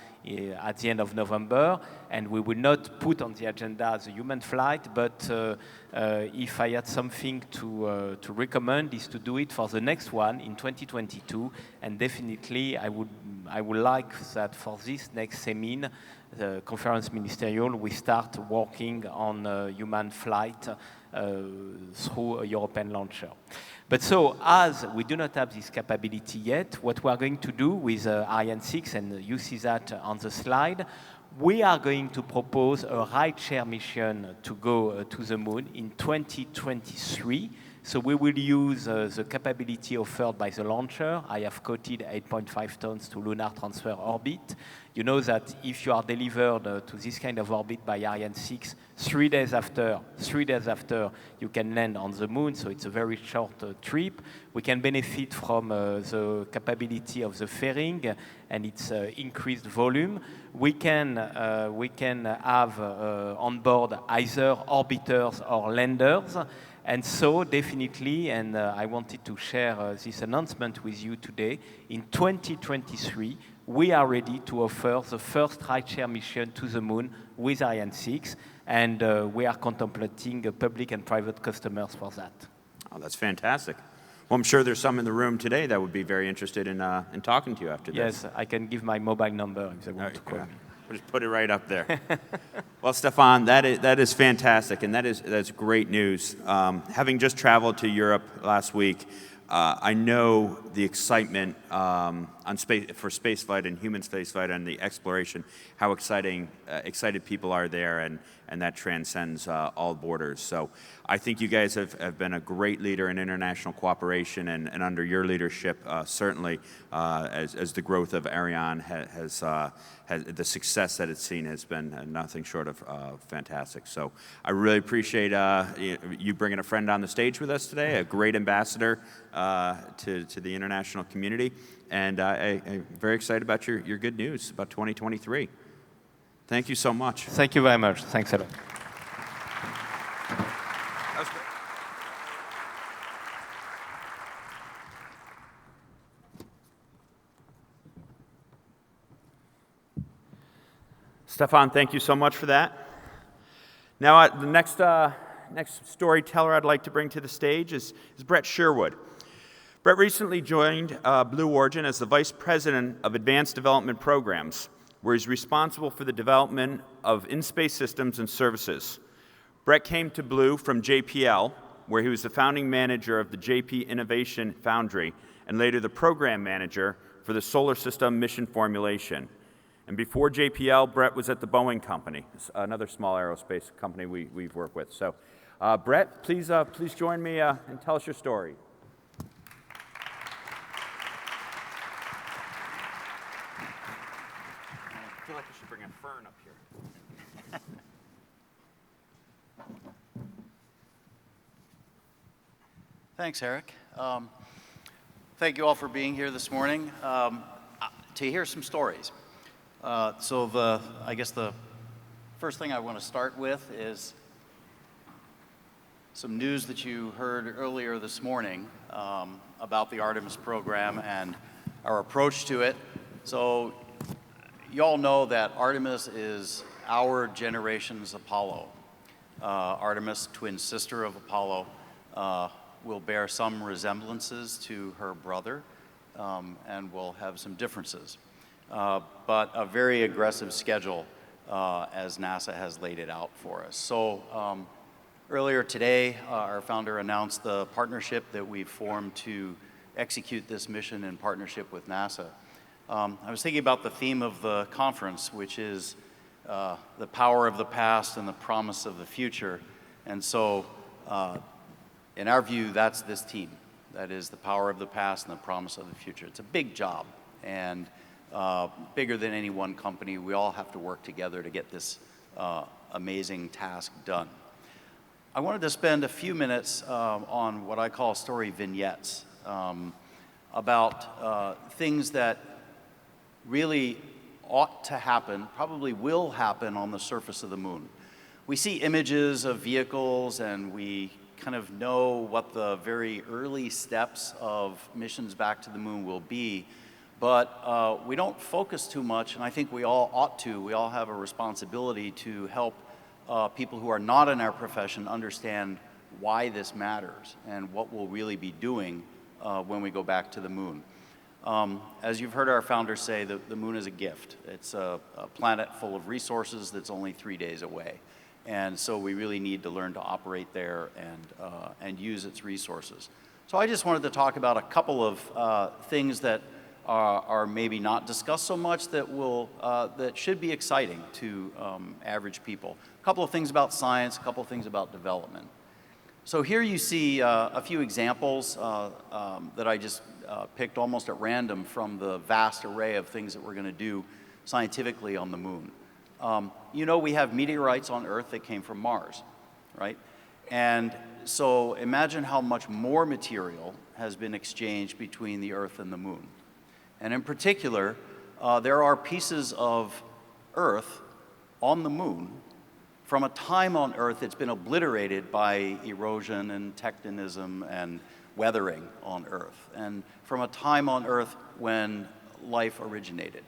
at the end of November, and we will not put on the agenda the human flight, but if I had something to recommend is to do it for the next one in 2022, and definitely I would like that for this next Semin, the conference ministerial, we start working on human flight through a European launcher. But so, as we do not have this capability yet, what we are going to do with Ariane 6, and you see that on the slide, we are going to propose a rideshare mission to go to the moon in 2023. So we will use the capability offered by the launcher. I have quoted 8.5 tons to lunar transfer orbit. You know that if you are delivered to this kind of orbit by Ariane 6, 3 days after, you can land on the moon, so it's a very short trip. We can benefit from the capability of the fairing and its increased volume. We can have on board either orbiters or landers. And so definitely, and I wanted to share this announcement with you today, in 2023, we are ready to offer the first rideshare mission to the moon with Ariane 6, and we are contemplating public and private customers for that. Oh, that's fantastic. Well, I'm sure there's some in the room today that would be very interested in talking to you after this. Yes, I can give my mobile number if they want to call me. We'll just put it right up there. Well, Stefan, that is fantastic, and that's great news. Having just traveled to Europe last week, I know the excitement for spaceflight and human spaceflight and the exploration, how excited people are there, and that transcends all borders. So I think you guys have been a great leader in international cooperation, and under your leadership, certainly as the growth of Ariane has the success that it's seen has been nothing short of fantastic. So I really appreciate you bringing a friend on the stage with us today, a great ambassador to the international community, and I'm very excited about your good news about 2023. Thank you so much. Thank you very much. Thanks a lot. That was great. Stefan, thank you so much for that. Now, the next storyteller I'd like to bring to the stage is Brett Sherwood. Brett recently joined Blue Origin as the Vice President of Advanced Development Programs, where he's responsible for the development of in-space systems and services. Brett came to Blue from JPL, where he was the founding manager of the JP Innovation Foundry, and later the program manager for the Solar System Mission Formulation. And before JPL, Brett was at the Boeing Company, another small aerospace company we've worked with. So, Brett, please join me and tell us your story. I feel like we should bring a fern up here. Thanks, Eric. Thank you all for being here this morning to hear some stories. I guess the first thing I want to start with is some news that you heard earlier this morning about the Artemis program and our approach to it. So you all know that Artemis is our generation's Apollo. Artemis, twin sister of Apollo, will bear some resemblances to her brother and will have some differences. But a very aggressive schedule as NASA has laid it out for us. So earlier today, our founder announced the partnership that we've formed to execute this mission in partnership with NASA. I was thinking about the theme of the conference, which is the power of the past and the promise of the future. And so, in our view, that's this team. That is the power of the past and the promise of the future. It's a big job, and bigger than any one company. We all have to work together to get this amazing task done. I wanted to spend a few minutes on what I call story vignettes about things that really ought to happen, probably will happen on the surface of the moon. We see images of vehicles and we kind of know what the very early steps of missions back to the moon will be, but we don't focus too much, and I think we all ought to. We all have a responsibility to help people who are not in our profession understand why this matters and what we'll really be doing when we go back to the moon. As you've heard our founder say, the moon is a gift. It's a planet full of resources that's only 3 days away. And so we really need to learn to operate there and use its resources. So I just wanted to talk about a couple of things that are maybe not discussed so much that should be exciting to average people. A couple of things about science, a couple of things about development. So here you see a few examples that I just picked almost at random from the vast array of things that we're going to do scientifically on the moon. You know, we have meteorites on Earth that came from Mars, right? And so imagine how much more material has been exchanged between the Earth and the moon. And in particular, there are pieces of Earth on the moon from a time on Earth that's been obliterated by erosion and tectonism and weathering on Earth, and from a time on Earth when life originated.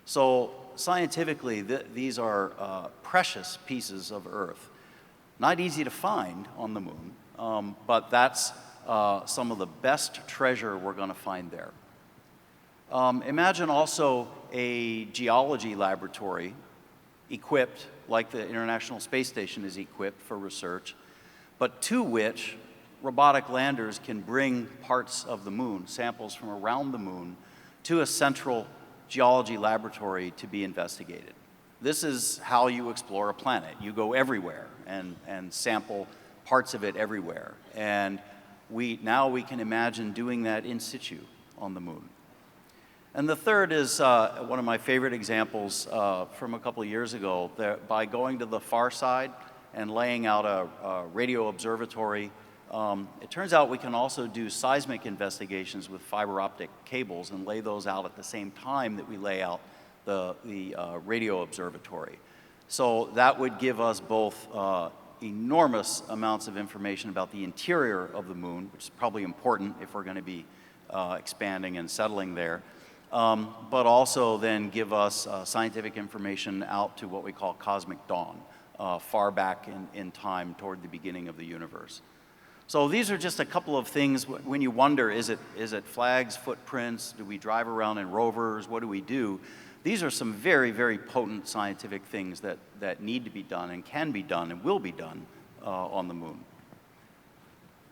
So scientifically, these are precious pieces of Earth. Not easy to find on the moon, but that's some of the best treasure we're going to find there. Imagine also a geology laboratory equipped like the International Space Station is equipped for research, but to which robotic landers can bring parts of the moon, samples from around the moon, to a central geology laboratory to be investigated. This is how you explore a planet. You go everywhere and sample parts of it everywhere. And now we can imagine doing that in situ on the moon. And the third is one of my favorite examples from a couple of years ago. By going to the far side and laying out a radio observatory, it turns out we can also do seismic investigations with fiber optic cables and lay those out at the same time that we lay out the radio observatory. So that would give us both enormous amounts of information about the interior of the moon, which is probably important if we're going to be expanding and settling there, but also then give us scientific information out to what we call cosmic dawn, far back in time toward the beginning of the universe. So these are just a couple of things when you wonder, is it flags, footprints, do we drive around in rovers, what do we do? These are some very, very potent scientific things that need to be done and can be done and will be done on the moon.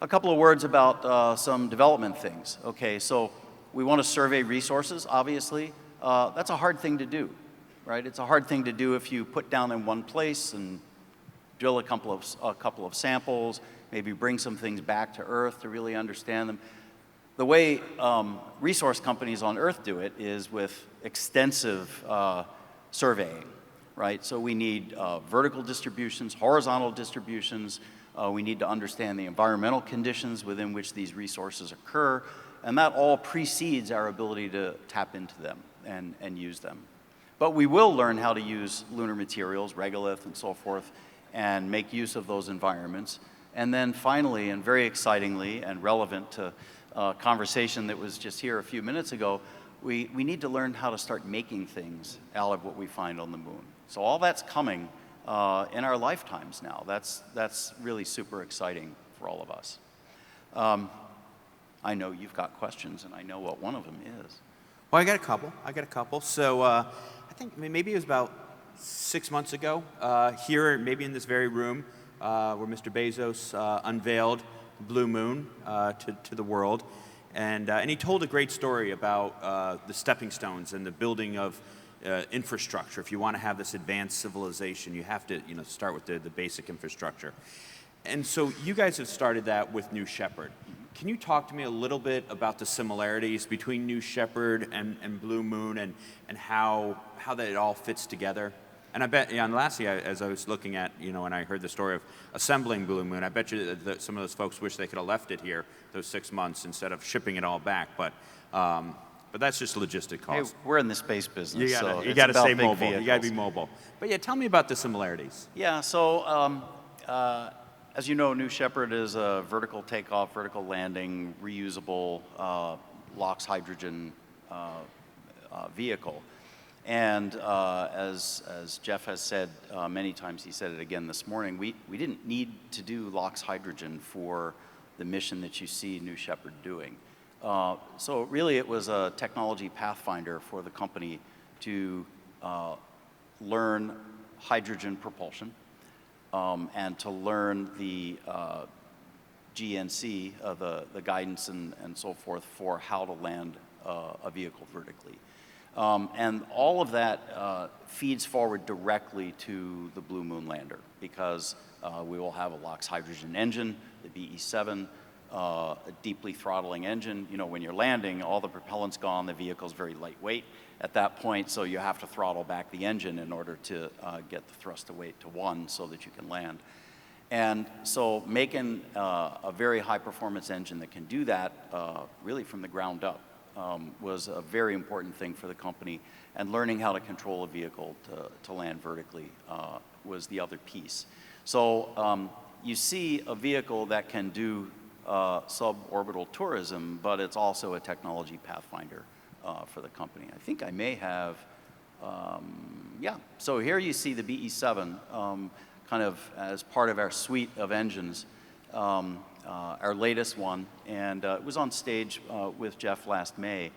A couple of words about some development things. Okay, so we want to survey resources, obviously. That's a hard thing to do, right? It's a hard thing to do if you put down in one place and drill a couple of samples, maybe bring some things back to Earth to really understand them. The way resource companies on Earth do it is with extensive surveying, right? So we need vertical distributions, horizontal distributions. We need to understand the environmental conditions within which these resources occur, and that all precedes our ability to tap into them and use them. But we will learn how to use lunar materials, regolith and so forth, and make use of those environments. And then finally, and very excitingly and relevant to a conversation that was just here a few minutes ago, we need to learn how to start making things out of what we find on the moon. So all that's coming in our lifetimes now. That's really super exciting for all of us. I know you've got questions, and I know what one of them is. Well, I got a couple. So I think maybe it was about 6 months ago, here, maybe in this very room, where Mr. Bezos unveiled Blue Moon to the world. And he told a great story about the stepping stones and the building of infrastructure. If you want to have this advanced civilization, you have to start with the basic infrastructure. And so you guys have started that with New Shepard. Can you talk to me a little bit about the similarities between New Shepard and Blue Moon and how that it all fits together? And I bet, and lastly, as I was looking at, and I heard the story of assembling Blue Moon, I bet you that some of those folks wish they could have left it here those 6 months instead of shipping it all back. But that's just logistic cost. Hey, we're in the space business. You got to stay mobile. You got to be mobile. But yeah, tell me about the similarities. Yeah. So as you know, New Shepard is a vertical takeoff, vertical landing, reusable LOX hydrogen vehicle. And as Jeff has said many times, he said it again this morning, we didn't need to do LOX hydrogen for the mission that you see New Shepard doing. So really it was a technology pathfinder for the company to learn hydrogen propulsion and to learn the GNC, the guidance and so forth for how to land a vehicle vertically. And all of that feeds forward directly to the Blue Moon lander because we will have a LOX hydrogen engine, the BE-7, a deeply throttling engine. When you're landing, all the propellant's gone, the vehicle's very lightweight at that point, so you have to throttle back the engine in order to get the thrust to weight to 1 so that you can land. And so making a very high performance engine that can do that really from the ground up was a very important thing for the company, and learning how to control a vehicle to land vertically was the other piece. So you see a vehicle that can do suborbital tourism, but it's also a technology pathfinder for the company. I think I may have, yeah. So here you see the BE-7 kind of as part of our suite of engines. Our latest one, and it was on stage with Jeff last May,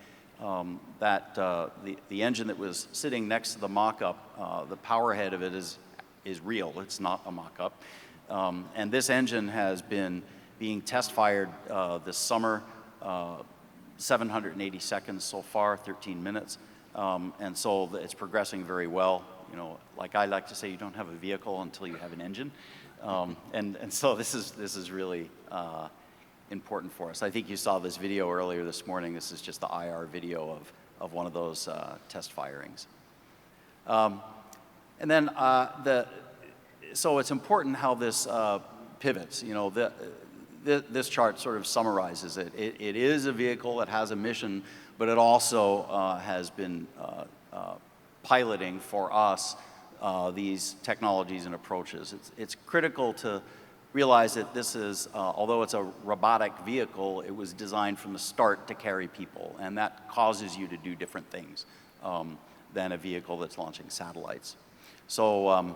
that the engine that was sitting next to the mock-up, the power head of it is real, it's not a mock-up. And this engine has been being test-fired this summer, 780 seconds so far, 13 minutes, and so it's progressing very well. Like I like to say, you don't have a vehicle until you have an engine. And so this is really important for us. I think you saw this video earlier this morning. This is just the IR video of one of those test firings. And then so it's important how this pivots. This chart sort of summarizes it. It is a vehicle that has a mission, but it also has been piloting for us these technologies and approaches. It's critical to realize that this is, although it's a robotic vehicle, it was designed from the start to carry people, and that causes you to do different things than a vehicle that's launching satellites. So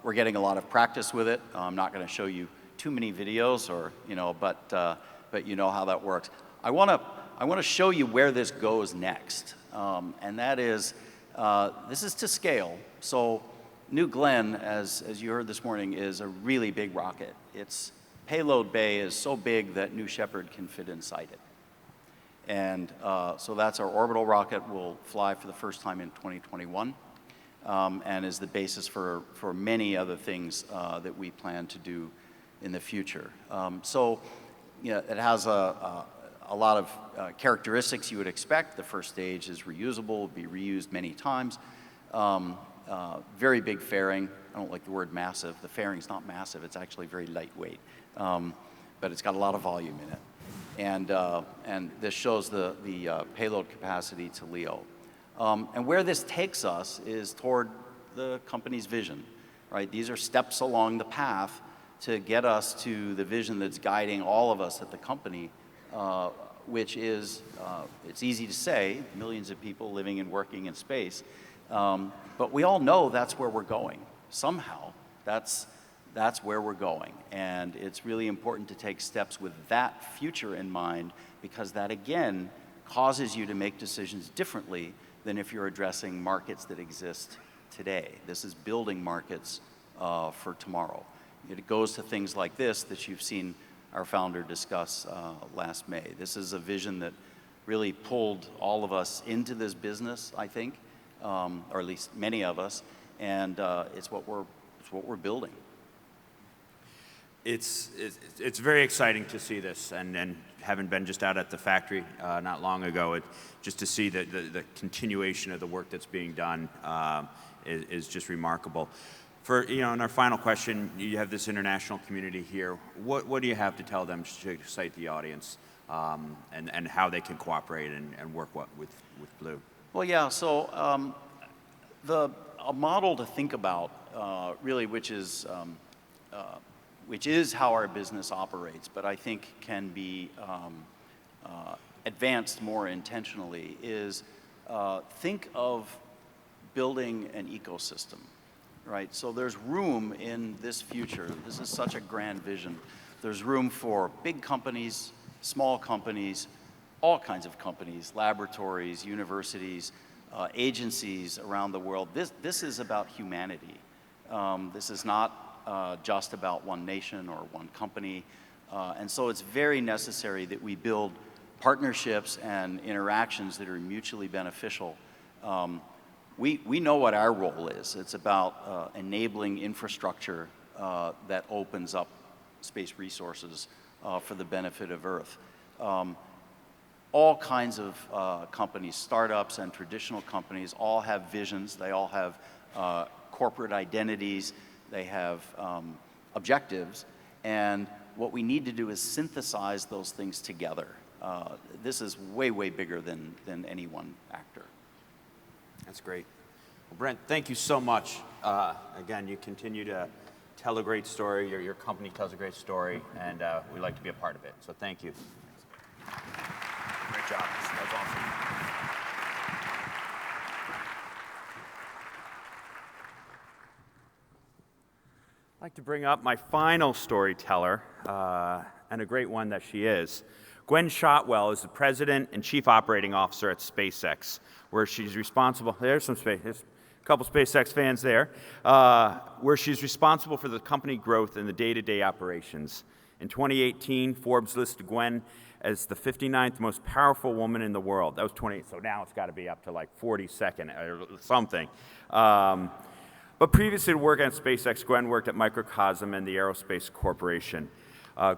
we're getting a lot of practice with it. I'm not going to show you too many videos, or but you know how that works. I want to show you where this goes next, and that is this is to scale. So New Glenn, as you heard this morning, is a really big rocket. Its payload bay is so big that New Shepard can fit inside it. And so that's our orbital rocket. Will fly for the first time in 2021 and is the basis for many other things that we plan to do in the future. So it has a lot of characteristics you would expect. The first stage is reusable, will be reused many times. Very big fairing. I don't like the word massive. The fairing's not massive. It's actually very lightweight. But it's got a lot of volume in it. And this shows the payload capacity to LEO. And where this takes us is toward the company's vision, right? These are steps along the path to get us to the vision that's guiding all of us at the company, which is, it's easy to say, millions of people living and working in space, but we all know that's where we're going. Somehow, that's where we're going. And it's really important to take steps with that future in mind, because that, again, causes you to make decisions differently than if you're addressing markets that exist today. This is building markets for tomorrow. It goes to things like this that you've seen our founder discuss last May. This is a vision that really pulled all of us into this business, I think, or at least many of us, and it's what we're building. It's very exciting to see this, and having been just out at the factory not long ago, just to see the continuation of the work that's being done is just remarkable. For in our final question, you have this international community here. What do you have to tell them to excite the audience, and how they can cooperate and work with Blue? Well, yeah. So a model to think about, really, which is how our business operates, but I think can be advanced more intentionally, is think of building an ecosystem, right? So there's room in this future. This is such a grand vision. There's room for big companies, small companies, all kinds of companies, laboratories, universities, agencies around the world. This is about humanity. This is not just about one nation or one company. And so it's very necessary that we build partnerships and interactions that are mutually beneficial. We know what our role is. It's about enabling infrastructure that opens up space resources for the benefit of Earth. All kinds of companies, startups and traditional companies, all have visions. They all have corporate identities. They have objectives. And what we need to do is synthesize those things together. This is way, way bigger than any one actor. That's great. Well, Brent, thank you so much. Again, you continue to tell a great story. Your company tells a great story, and we'd like to be a part of it. So thank you. Great job. That was awesome. I'd like to bring up my final storyteller, and a great one that she is. Gwen Shotwell is the president and chief operating officer at SpaceX, where she's responsible. There's a couple SpaceX fans there, where she's responsible for the company growth and the day-to-day operations. In 2018, Forbes listed Gwen as the 59th most powerful woman in the world. That was 28, so now it's got to be up to like 42nd or something. But previously to work at SpaceX, Gwen worked at Microcosm and the Aerospace Corporation.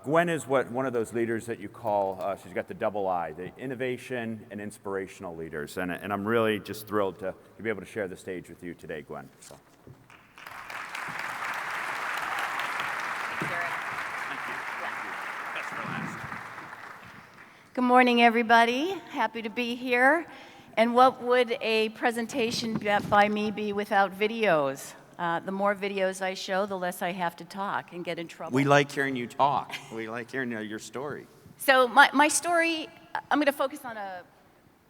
Gwen is one of those leaders that you call, she's got the double I, the innovation and inspirational leaders. And I'm really just thrilled to be able to share the stage with you today, Gwen. So. Good morning, everybody. Happy to be here. And what would a presentation by me be without videos? The more videos I show, the less I have to talk and get in trouble. We like hearing you talk. We like hearing your story. So my story, I'm going to focus on a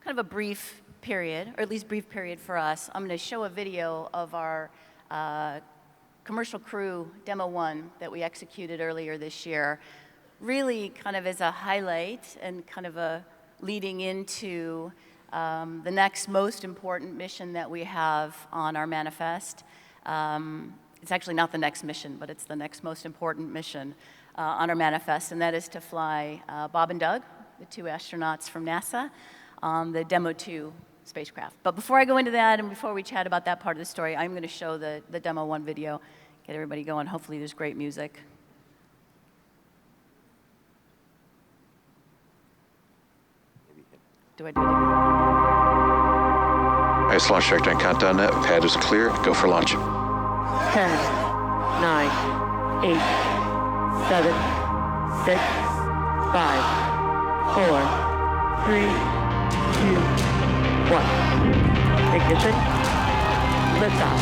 kind of a brief period, or at least brief period for us. I'm going to show a video of our commercial crew Demo 1 that we executed earlier this year, really kind of as a highlight and kind of a leading into the next most important mission that we have on our manifest. It's actually not the next mission, but it's the next most important mission on our manifest, and that is to fly Bob and Doug, the two astronauts from NASA, on the Demo 2 spacecraft. But before I go into that, and before we chat about that part of the story, I'm going to show the Demo 1 video, get everybody going. Hopefully there's great music. Do I do it again? Ice launch trajectory and countdown net. Pad is clear. Go for launch. 10, 9, 8, 7, 6, 5, 4, 3, 2, 1. Ignition. Liftoff.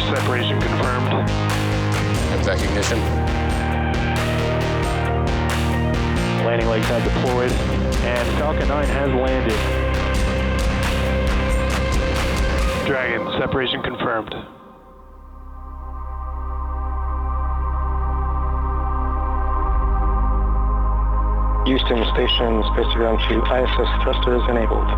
Separation confirmed. Vac ignition. Landing legs have deployed, and Falcon 9 has landed. Dragon, separation confirmed. Houston station, space ground to ISS thrusters enabled.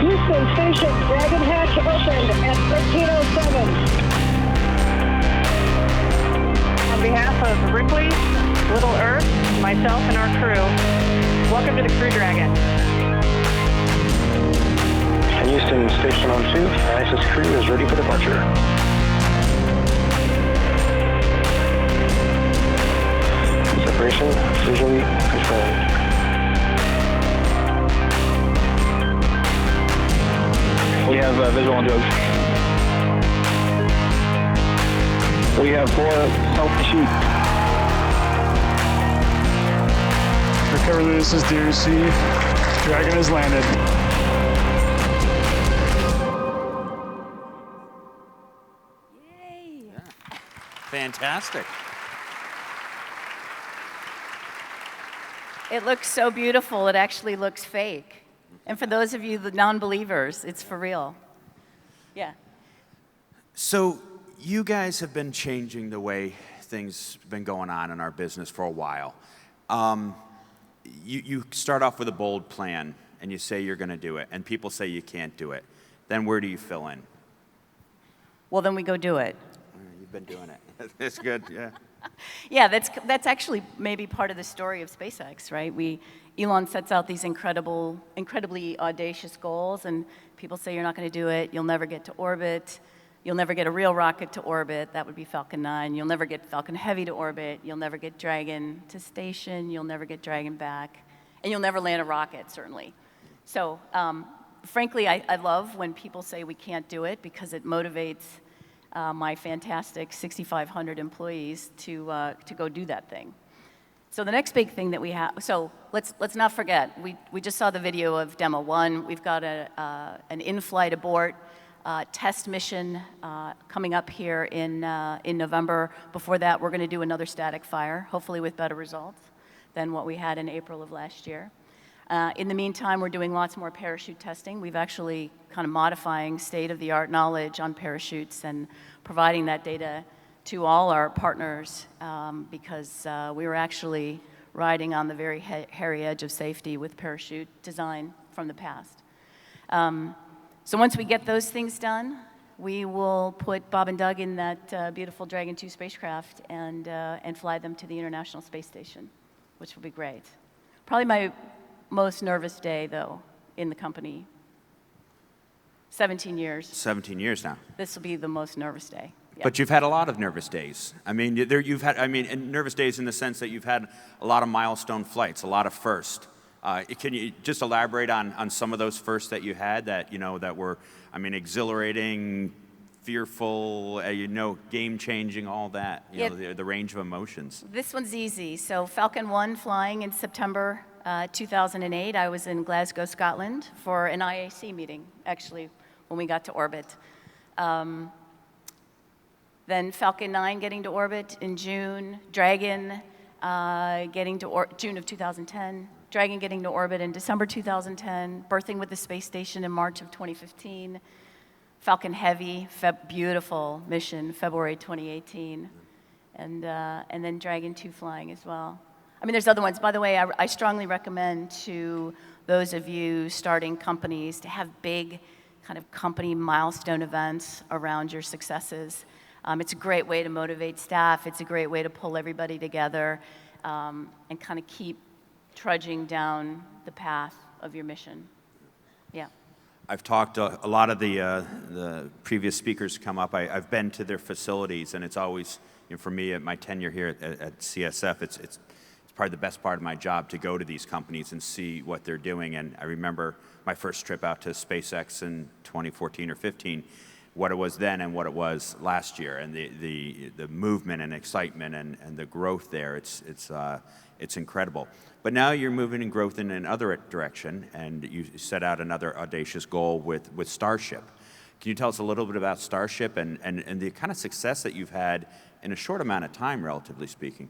Houston station, Dragon hatch opened at 13:07. On behalf of Ripley, Little Earth, myself, and our crew, welcome to the Crew Dragon. Houston station on 2, ISS crew is ready for departure. Separation visually confirmed. We have visual on Doge. We have 4 health sheet. Recover this is DRC. Dragon has landed. Yay! Fantastic. It looks so beautiful, it actually looks fake. And for those of you, the non-believers, it's for real. Yeah. So you guys have been changing the way things have been going on in our business for a while. You start off with a bold plan, and you say you're going to do it, and people say you can't do it. Then where do you fill in? Well, then we go do it. You've been doing it. That's good, yeah. Yeah, that's actually maybe part of the story of SpaceX, right? Elon sets out these incredibly audacious goals, and people say you're not going to do it. You'll never get to orbit. You'll never get a real rocket to orbit. That would be Falcon 9. You'll never get Falcon Heavy to orbit. You'll never get Dragon to station. You'll never get Dragon back. And you'll never land a rocket, certainly. So, frankly, I love when people say we can't do it because it motivates my fantastic 6,500 employees to go do that thing. So the next big thing that we have, so let's not forget, we just saw the video of Demo 1. We've got an in-flight abort test mission coming up here in November. Before that, we're going to do another static fire, hopefully with better results than what we had in April of last year. In the meantime, we're doing lots more parachute testing. We've actually kind of modifying state-of-the-art knowledge on parachutes and providing that data to all our partners because we were actually riding on the very hairy edge of safety with parachute design from the past. So once we get those things done, we will put Bob and Doug in that beautiful Dragon 2 spacecraft and fly them to the International Space Station, which will be great. Probably my most nervous day, though, in the company. 17 years. 17 years now. This will be the most nervous day. Yeah. But you've had a lot of nervous days. I mean, and nervous days in the sense that you've had a lot of milestone flights, a lot of firsts. Can you just elaborate on some of those firsts that you had that, that were, exhilarating, fearful, game-changing, all that, the range of emotions? This one's easy. So Falcon 1 flying in September 2008, I was in Glasgow, Scotland for an IAC meeting, actually, when we got to orbit. Then Falcon 9 getting to orbit in June, Dragon getting to June of 2010, Dragon getting to orbit in December 2010, berthing with the space station in March of 2015, Falcon Heavy, beautiful mission, February 2018, and then Dragon 2 flying as well. There's other ones. By the way, I strongly recommend to those of you starting companies to have big kind of company milestone events around your successes. It's a great way to motivate staff. It's a great way to pull everybody together and kind of keep trudging down the path of your mission. Yeah. I've talked, a lot of the previous speakers come up. I've been to their facilities, and it's always, for me, at my tenure here at CSF, it's probably the best part of my job to go to these companies and see what they're doing. And I remember my first trip out to SpaceX in 2014 or 15, what it was then and what it was last year, and the movement and excitement and the growth there. It's incredible. But now you're moving in growth in another direction, and you set out another audacious goal with Starship. Can you tell us a little bit about Starship and the kind of success that you've had in a short amount of time, relatively speaking?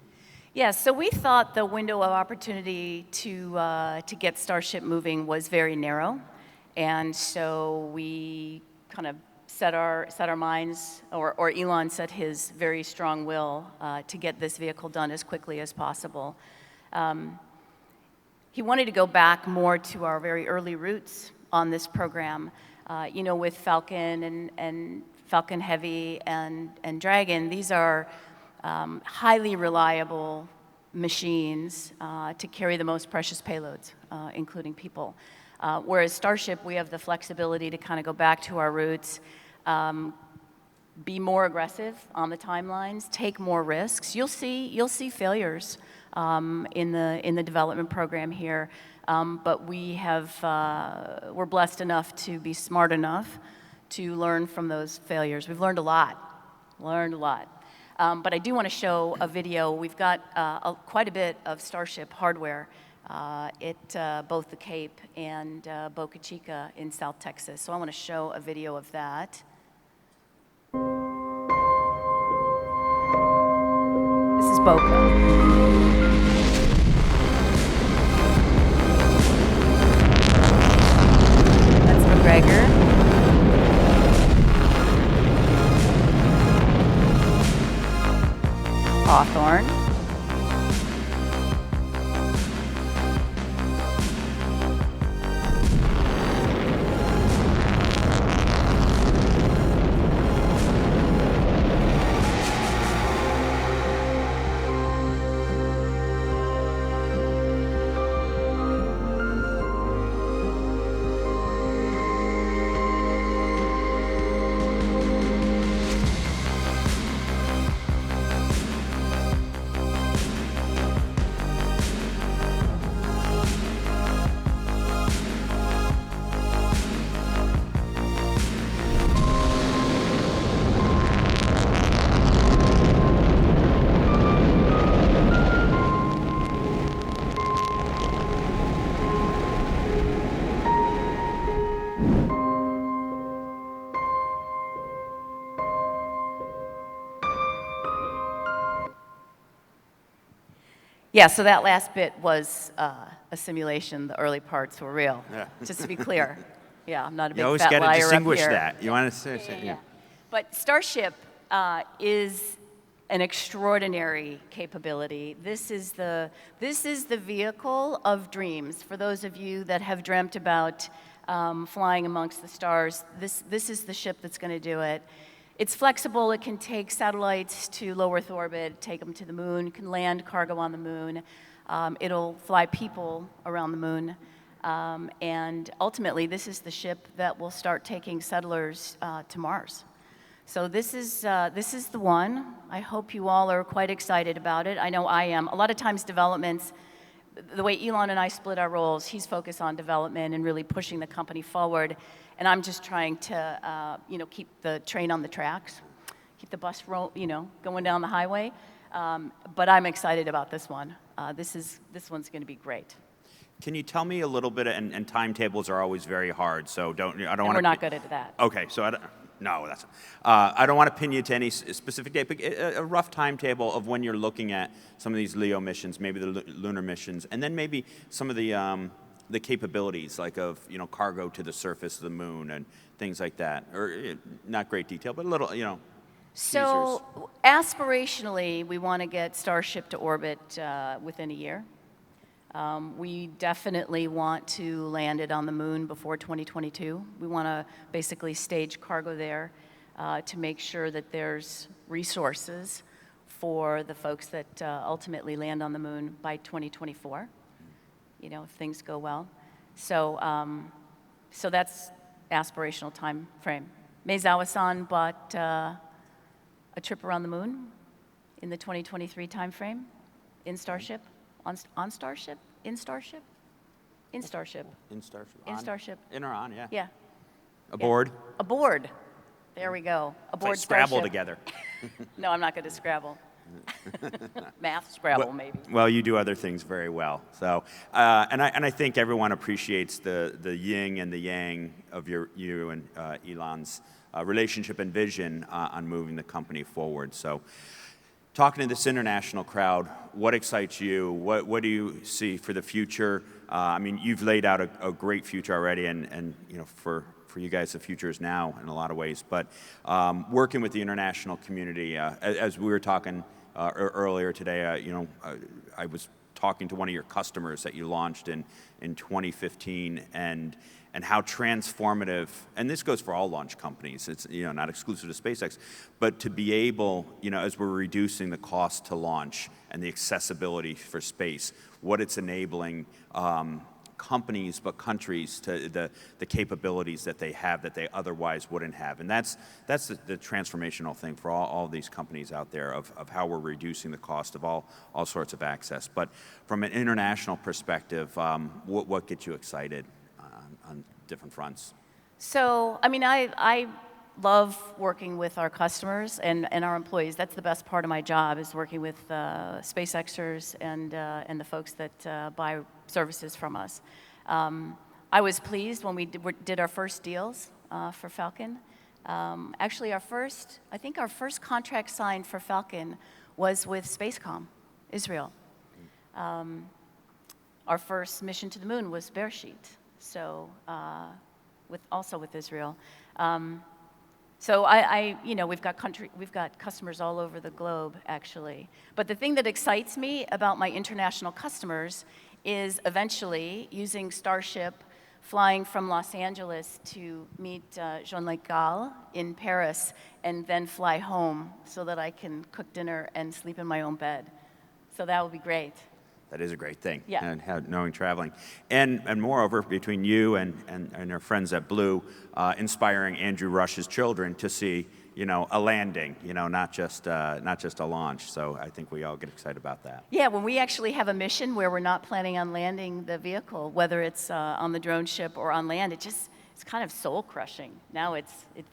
Yeah, so we thought the window of opportunity to get Starship moving was very narrow, and so we kind of set our minds, or Elon set his very strong will to get this vehicle done as quickly as possible. He wanted to go back more to our very early roots on this program. You know, with Falcon and Falcon Heavy and Dragon, these are highly reliable machines to carry the most precious payloads, including people. Whereas Starship, we have the flexibility to kind of go back to our roots, be more aggressive on the timelines, take more risks. You'll see failures in the development program here, but we're blessed enough to be smart enough to learn from those failures. We've learned a lot. But I do want to show a video. We've got quite a bit of Starship hardware at both the Cape and Boca Chica in South Texas. So I want to show a video of that. This is Boca. McGregor. Hawthorne. Yeah, so that last bit was a simulation. The early parts were real, just to be clear. Yeah, I'm not a big fat liar up here. You always got to distinguish that. You want to say, yeah. But Starship is an extraordinary capability. This is the vehicle of dreams. For those of you that have dreamt about flying amongst the stars, this is the ship that's going to do it. It's flexible. It can take satellites to low Earth orbit, take them to the moon, can land cargo on the moon. It'll fly people around the moon. And ultimately, this is the ship that will start taking settlers to Mars. So this is the one. I hope you all are quite excited about it. I know I am. A lot of times developments, the way Elon and I split our roles, he's focused on development and really pushing the company forward. And I'm just trying to, keep the train on the tracks, keep the bus going down the highway. But I'm excited about this one. This one's going to be great. Can you tell me a little bit? And timetables are always very hard, so I don't want to. We're not good at that. Okay, so I don't want to pin you to any specific date, but a rough timetable of when you're looking at some of these LEO missions, maybe the lunar missions, and then maybe some of the capabilities, like of cargo to the surface of the moon and things like that, or not great detail, but a little, So aspirationally, we want to get Starship to orbit within a year. We definitely want to land it on the moon before 2022. We want to basically stage cargo there to make sure that there's resources for the folks that ultimately land on the moon by 2024. If things go well. So that's aspirational time frame. Meizawa-san bought a trip around the moon in the 2023 time frame in Starship, on Starship, in Starship, in Starship. In Starship. In Starship. In or on, yeah. Yeah. Aboard. Yeah. Aboard. There we go. Aboard Play Scrabble Starship. together. No, I'm not good at Scrabble. Math Scrabble, maybe. Well, you do other things very well. So, and I think everyone appreciates the yin and the yang of you and Elon's relationship and vision on moving the company forward. So, talking to this international crowd, what excites you? What do you see for the future? I mean, you've laid out a great future already, and you know, for you guys, the future is now in a lot of ways. But working with the international community, as we were talking earlier today, you know, I was talking to one of your customers that you launched in 2015, and how transformative, and this goes for all launch companies, it's, you know, not exclusive to SpaceX, but to be able, you know, as we're reducing the cost to launch and the accessibility for space, what it's enabling companies, but countries, to the capabilities that they have that they otherwise wouldn't have. And that's the transformational thing for all these companies out there of how we're reducing the cost of all sorts of access. But from an international perspective, what gets you excited on different fronts? So, I mean, I love working with our customers and our employees. That's the best part of my job, is working with SpaceXers and the folks that buy services from us. I was pleased when we did our first deals for Falcon. Actually, I think our first contract signed for Falcon was with Spacecom, Israel. Our first mission to the moon was Beresheet, so also with Israel. So you know, we've got customers all over the globe, actually. But the thing that excites me about my international customers is eventually using Starship, flying from Los Angeles to meet Jean-Luc Gall in Paris, and then fly home so that I can cook dinner and sleep in my own bed. So that would be great. That is a great thing, yeah. And knowing traveling. And moreover, between you and our friends at Blue, inspiring Andrew Rush's children to see, you know, a landing, you know, not just a launch. So I think we all get excited about that. Yeah, when we actually have a mission where we're not planning on landing the vehicle, whether it's on the drone ship or on land, it's kind of soul crushing. Now it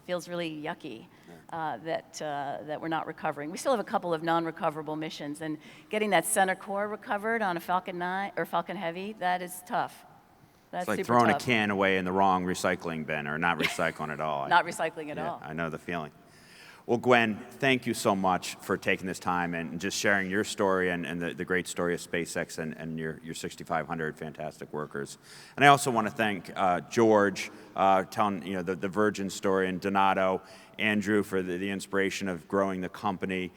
feels really yucky. That we're not recovering. We still have a couple of non-recoverable missions, and getting that center core recovered on a Falcon 9 or Falcon Heavy, that is tough. That's it's like super throwing tough. a can away in the wrong recycling bin, or not recycling at all. Not recycling at all. I know the feeling. Well, Gwen, thank you so much for taking this time and just sharing your story and the great story of SpaceX and your 6,500 fantastic workers. And I also want to thank George, telling, you know, the Virgin story, and Donato, Andrew for the inspiration of growing the company,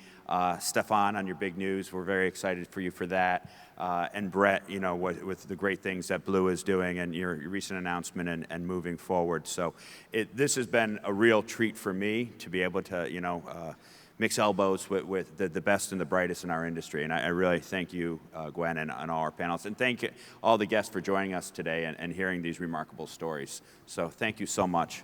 Stefan on your big news. We're very excited for you for that. And Brett, you know, with the great things that Blue is doing and your recent announcement and moving forward. So this has been a real treat for me to be able to, you know, mix elbows with the best and the brightest in our industry. And I really thank you, Gwen, and all our panelists. And thank all the guests for joining us today and hearing these remarkable stories. So thank you so much.